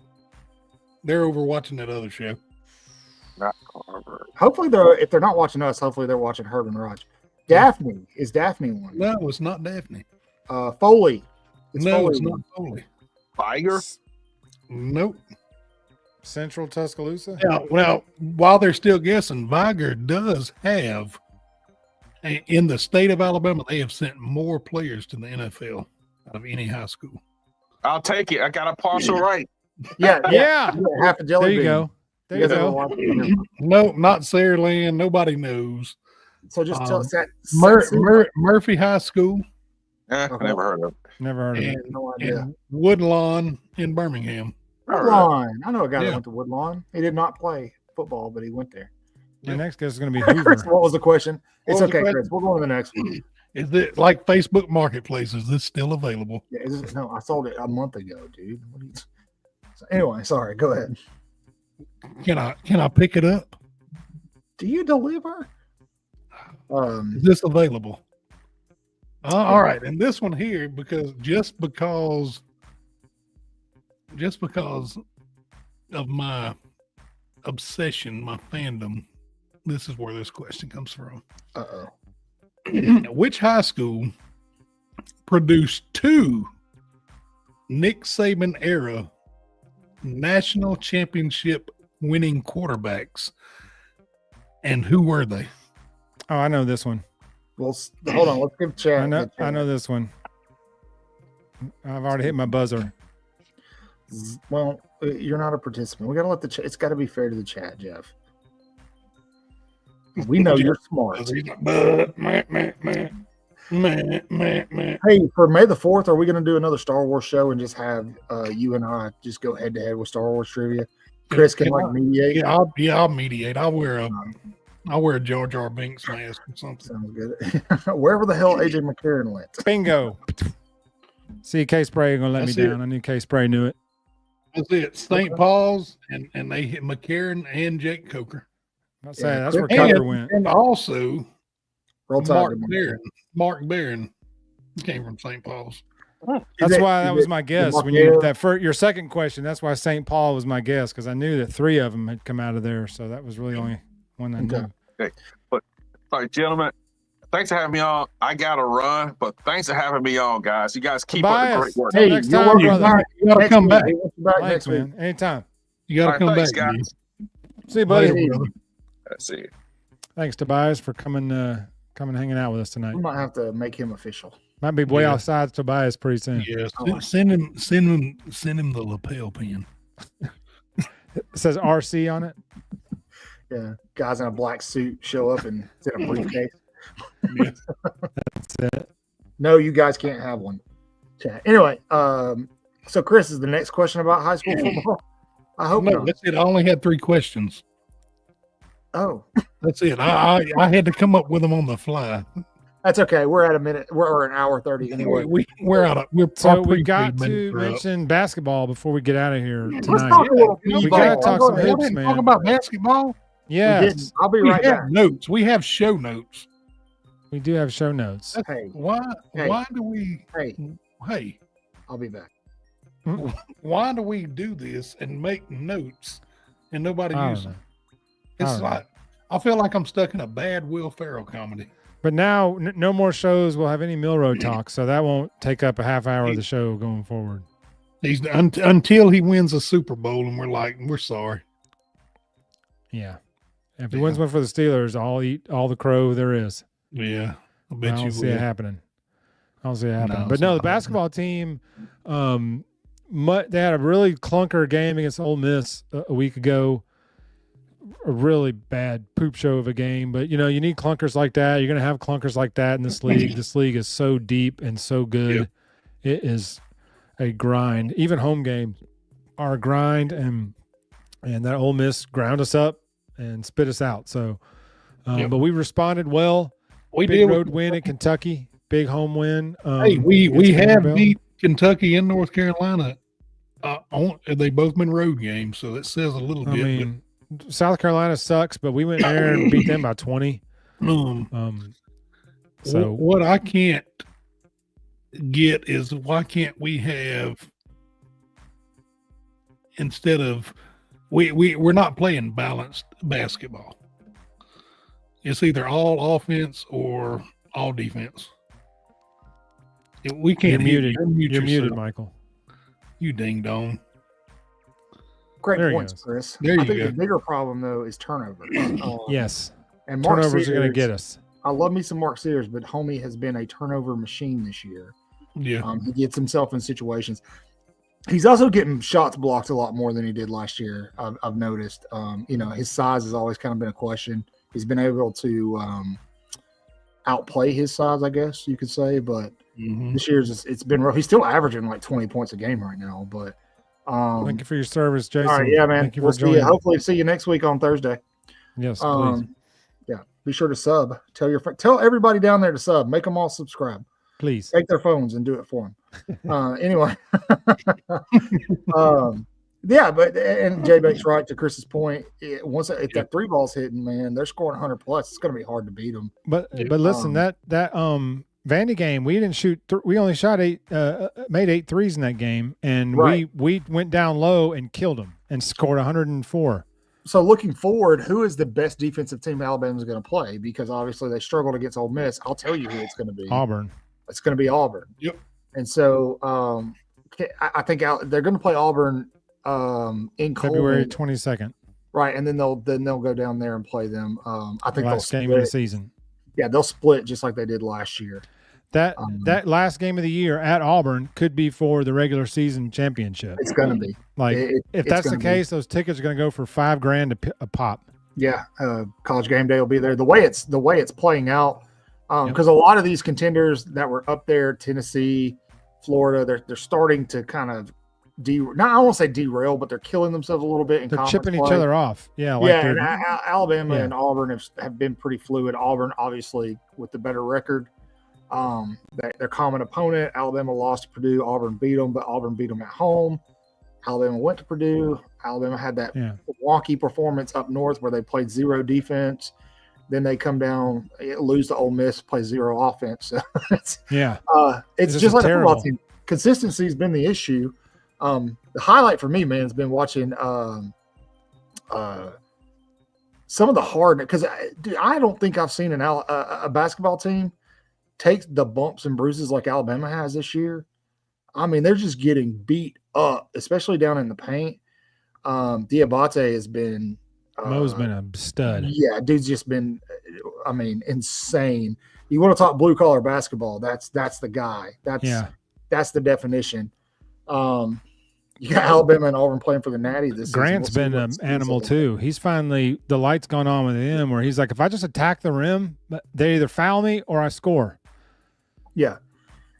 They're over watching that other show. Not Harvard. Hopefully, if they're not watching us, hopefully they're watching Herb and Raj. Daphne is Daphne one? No, it's not Daphne. Foley. It's not Foley. Fire? Nope. Central Tuscaloosa. Now, while they're still guessing, Viger does have, in the state of Alabama, they have sent more players to the NFL out of any high school. I'll take it. I got a partial right. Yeah. Half a jelly bean. There you go. No, not Saraland. Nobody knows. So just tell us that. Murphy High School. Never heard of it. Never heard of it. No idea. And Woodlawn in Birmingham. Woodlawn. I know a guy that went to Woodlawn. He did not play football, but he went there. The next guess is going to be Hoover. What was the question? It's okay, Chris. We'll go on to the next one. Is it like Facebook Marketplace? Is this still available? Yeah, no, I sold it a month ago, dude. So anyway, sorry. Go ahead. Can I pick it up? Do you deliver? Is this available? All right, and this one here, because of my obsession, my fandom, this is where this question comes from. Which high school produced 2 Nick Saban era national championship winning quarterbacks, and who were they? Oh, I know this one. Well, hold on. Let's give chat. I know this one. I've already hit my buzzer. Well, you're not a participant. We got to let the chat. It's got to be fair to the chat, Jeff. We know you're smart. Hey, for May the 4th, are we going to do another Star Wars show and just have you and I just go head to head with Star Wars trivia? Chris can mediate. Yeah, I'll mediate. I'll wear a Jar Jar Binks mask or something. Sounds good. Wherever the hell AJ McCarron went. Bingo. See, K Spray gonna let me down. I knew K Spray knew it. That's it. St. Paul's and they hit McCarron and Jake Coker. I'll say that's where Coker went. And also Mark Barron came from St. Paul's. That's why that was my guess. When your second question, that's why St. Paul was my guess, because I knew that 3 of them had come out of there. So that was really only one I knew. Okay. But all right, gentlemen, thanks for having me on. I gotta run, but thanks for having me on, guys. You guys keep up the great work. Hey, next time, brother. You gotta come back. Thanks, man. Anytime. You gotta come back, guys. See you, buddy. See you. Thanks, Tobias, for coming hanging out with us tonight. We might have to make him official. Might be way outside Tobias pretty soon. Yeah, send him the lapel pin. It says RC on it. Yeah, guys in a black suit show up and it's in a briefcase. Yeah. That's it. No, you guys can't have one. Chat. Anyway, so Chris, is the next question about high school football? I hope not. That's it. I only had 3 questions. Oh, that's it. I had to come up with them on the fly. That's okay. We're at a minute. We're an hour 30 anyway. We got to mention basketball before we get out of here tonight. We got to talk some hoops, man. Talk about basketball. Yes. I'll be right back. Notes. We have show notes. We do have show notes. Hey, why do we? Hey, I'll be back. Why do we do this and make notes and nobody uses them? It's like I feel like I'm stuck in a bad Will Ferrell comedy. But now, no more shows will have any Milroe talk, so that won't take up a half hour of the show going forward. Until he wins a Super Bowl, and we're sorry. Yeah, if he wins one for the Steelers, I'll eat all the crow there is. Yeah, I bet you will. See it happening. I don't see it happening. But no, the basketball team, they had a really clunker game against Ole Miss a week ago. A really bad poop show of a game, but you need clunkers like that. You're going to have clunkers like that in this league. This league is so deep and so good. Yep. It is a grind. Even home games are a grind, and that Ole Miss ground us up and spit us out. So, but we responded well. We big did road win in Kentucky, big home win. Hey, we have beat Kentucky and North Carolina. They both been road games, so that says a little bit. I mean, South Carolina sucks, but we went there and beat them by 20. So what I can't get is why can't we have, instead of we're not playing balanced basketball. It's either all offense or all defense. We can't. You're muted, Michael. You ding dong. Great points, Chris. I think the bigger problem though is turnover. Yes, and Mark turnovers Sears, are going to get us. I love me some Mark Sears, but homie has been a turnover machine this year. Yeah, he gets himself in situations. He's also getting shots blocked a lot more than he did last year. I've noticed. His size has always kind of been a question. He's been able to outplay his size, I guess you could say, but this year's it's been rough. He's still averaging like 20 points a game right now, but thank you for your service, Jason. All right, yeah, man. Thank you for joining. Hopefully see you next week on Thursday. Yes, please. Yeah, be sure to sub. Tell everybody down there to sub. Make them all subscribe. Please take their phones and do it for them. Anyway, and Jay Bank's right to Chris's point. If that three ball's hitting, man, they're scoring 100 plus. It's going to be hard to beat them. But listen, that Vandy game, we didn't shoot. We only shot made 8 threes in that game, and we went down low and killed them and scored 104. So looking forward, who is the best defensive team Alabama's going to play? Because obviously they struggled against Ole Miss. I'll tell you who it's going to be. Auburn. It's going to be Auburn. Yep. And so I think they're going to play Auburn in February 22nd. Right, and then they'll go down there and play them. I think last game of the season. Yeah, they'll split just like they did last year. That last game of the year at Auburn could be for the regular season championship. It's going to be. If that's the case, those tickets are going to go for $5,000 a pop. Yeah, College Game Day will be there. The way it's playing out, because a lot of these contenders that were up there, Tennessee, Florida, they're starting to kind of I don't want to say derail, but they're killing themselves a little bit. They're chipping each other off. Yeah. And Alabama and Auburn have been pretty fluid. Auburn, obviously, with the better record. Their common opponent, Alabama lost to Purdue. Auburn beat them, but Auburn beat them at home. Alabama went to Purdue. Alabama had that wonky performance up north where they played zero defense. Then they come down, lose to Ole Miss, play zero offense. So it's just like a football team. Consistency has been the issue. The highlight for me, man, has been watching some of the hard, because I don't think I've seen a basketball team take the bumps and bruises like Alabama has this year. I mean, they're just getting beat up, especially down in the paint. Diabate has been Mo's been a stud. Yeah, dude's just been, insane. You want to talk blue collar basketball? That's the guy. That's the definition. You got Alabama and Auburn playing for the Natty this season. Grant's been an animal too. He's finally, the light's gone on with him where he's like, if I just attack the rim, they either foul me or I score. Yeah.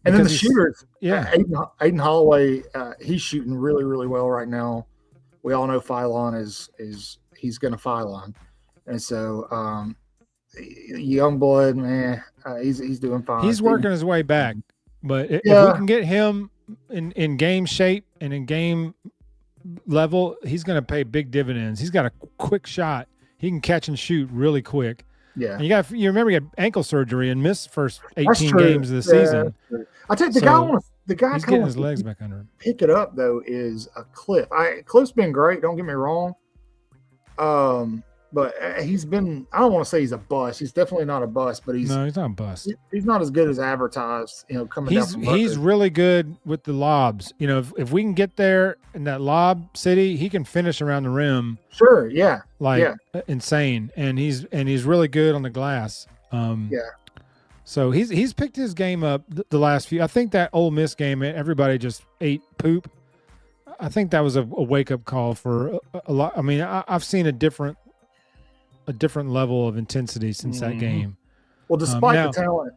And then the shooters, Aiden Holloway, he's shooting really, really well right now. We all know Phylon he's going to Phylon. And so young blood, man, he's doing fine. He's working his way back. But if we can get him in game shape and in game level, he's going to pay big dividends. He's got a quick shot. He can catch and shoot really quick. Yeah. And you remember he had ankle surgery and missed first 18 games of the season. I tell you, the guy he's getting his legs back under him. Pick it up though is a Cliff. Cliff's been great. Don't get me wrong. But he's been, I don't want to say he's a bust. He's definitely not a bust, but he's not a bust. He's not as good as advertised, coming down from He's really good with the lobs. If we can get there in that lob city, he can finish around the rim. Sure, yeah. Insane. And he's really good on the glass. So he's picked his game up the last few. I think that Ole Miss game, everybody just ate poop. I think that was a wake-up call for a lot. I mean, I've seen a different level of intensity since that game. Well, despite the talent.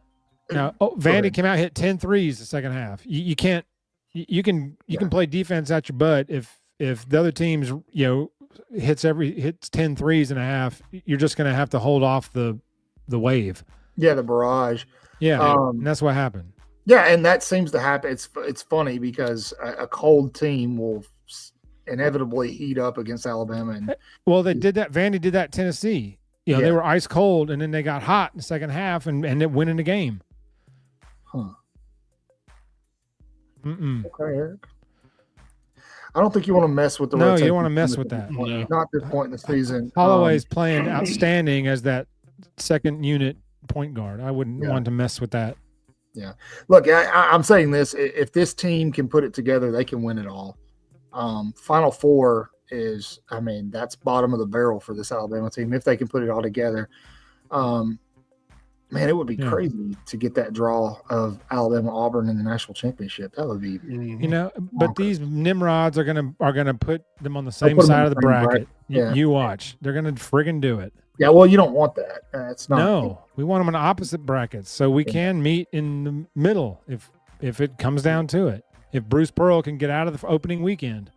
Now, Vandy came out, hit 10 threes the second half. You can play defense at your butt if the other team's hits 10 threes and a half. You're just going to have to hold off the wave. Yeah, the barrage. Yeah, and that's what happened. Yeah, and that seems to happen. It's funny because a cold team will inevitably heat up against Alabama. Well, they did that. Vandy did that Tennessee. They were ice cold, and then they got hot in the second half and ended up winning the game. Huh. Okay, Eric. I don't think you want to mess with the No, you don't want to mess with that. Not at this point in the season. Holloway's playing outstanding as that second unit point guard. I wouldn't want to mess with that. Yeah. Look, I'm saying this. If this team can put it together, they can win it all. Final Four is, that's bottom of the barrel for this Alabama team if they can put it all together. Man, it would be crazy to get that draw of Alabama-Auburn in the national championship. That would be, but these Nimrods are gonna put them on the same side of the bracket. Yeah. You watch. They're gonna friggin' do it. Yeah, well, you don't want that. It's not. No, we want them in opposite brackets so we can meet in the middle if it comes down to it. If Bruce Pearl can get out of the opening weekend.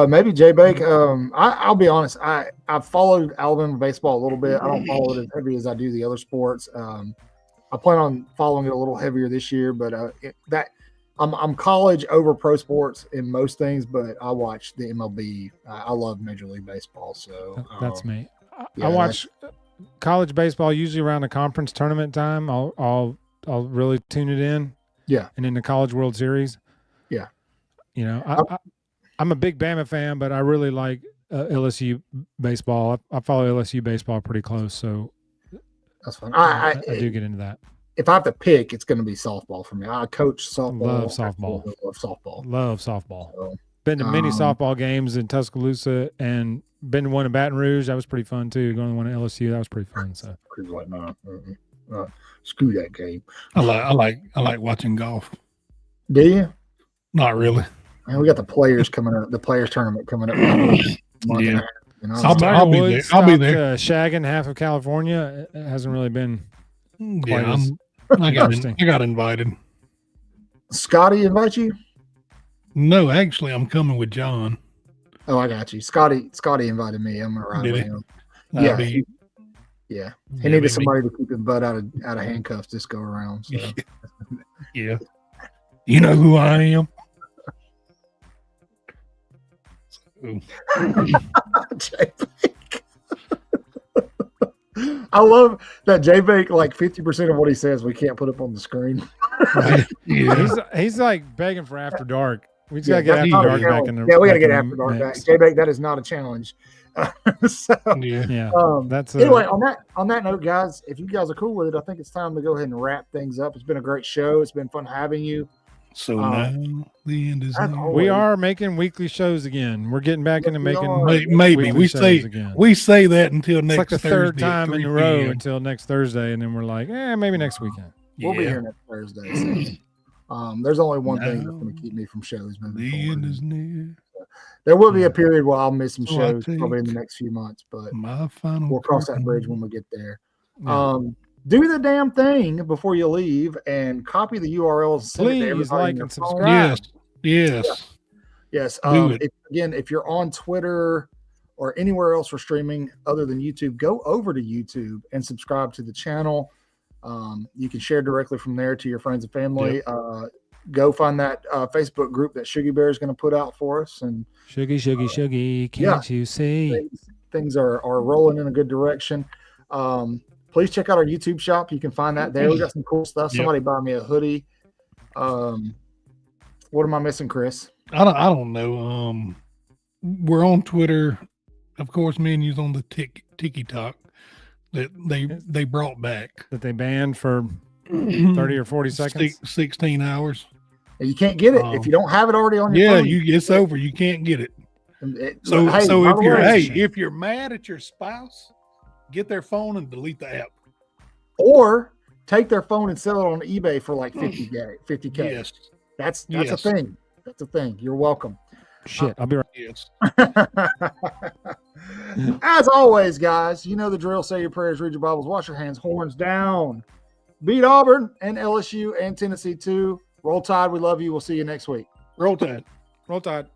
Maybe Jay Bake. I'll be honest. I've followed Alabama baseball a little bit. I don't follow it as heavy as I do the other sports. I plan on following it a little heavier this year, but I'm college over pro sports in most things. But I watch the MLB. I love Major League Baseball. So that's me. I watch college baseball usually around the conference tournament time. I'll really tune it in. Yeah, and in the College World Series. Yeah, I'm a big Bama fan, but I really like LSU baseball. I follow LSU baseball pretty close, so that's fun. I do get into that. If I have to pick, it's going to be softball for me. I coach softball. Love softball. Love softball. So, been to many softball games in Tuscaloosa and been to one in Baton Rouge. That was pretty fun too. Going to one at LSU, that was pretty fun. So screw that game. I like watching golf. Do you? Not really. Man, we got the players coming up. The players tournament coming up. Yeah. I'll be there. I'll be there. Shagging half of California. It hasn't really been. I got invited. Scotty invite you? No, actually, I'm coming with John. Oh, I got you. Scotty invited me. I'm gonna ride with him. Yeah. He needed somebody to keep his butt out of handcuffs this go around. So. Yeah. You know who I am? I love that Jay Bake, like 50% of what he says we can't put up on the screen. He's like begging for After Dark. We just gotta get After Dark back in the we gotta get After Dark back. Jay Bake, that is not a challenge. That's anyway, on that note, guys, if you guys are cool with it, I think it's time to go ahead and wrap things up. It's been a great show. It's been fun having you. So now the end is near. We are making weekly shows again. We're getting back into making maybe we say that until next. It's like the third Thursday time in a row until next Thursday, and then we're like, maybe next weekend. We'll be here next Thursday. So, there's only one thing that's going to keep me from shows moving forward. End is near. There will be a period where I'll miss some shows probably in the next few months, but we'll cross that bridge when we get there. Yeah. Do the damn thing before you leave and copy the URLs. Please like and subscribe. Yes. If you're on Twitter or anywhere else for streaming other than YouTube, go over to YouTube and subscribe to the channel. You can share directly from there to your friends and family. Yep. Go find that Facebook group that Shuggy Bear is going to put out for us. And Shuggy, can't you see? Things are rolling in a good direction. Please check out our YouTube shop. You can find that there. We got some cool stuff. Somebody buy me a hoodie. What am I missing, Chris? I don't know. We're on Twitter. Of course, menus on the TikTok that they brought back. That they banned for 30 or 40 seconds. 16 hours. You can't get it if you don't have it already on your phone. It's over. You can't get it. So if you're mad at your spouse, get their phone and delete the app. Or take their phone and sell it on eBay for like $50K. Yes. That's a thing. That's a thing. You're welcome. Shit, I'll be right. Yes. As always, guys, you know the drill. Say your prayers, read your Bibles, wash your hands, horns down. Beat Auburn and LSU and Tennessee too. Roll Tide. We love you. We'll see you next week. Roll Tide. Roll Tide.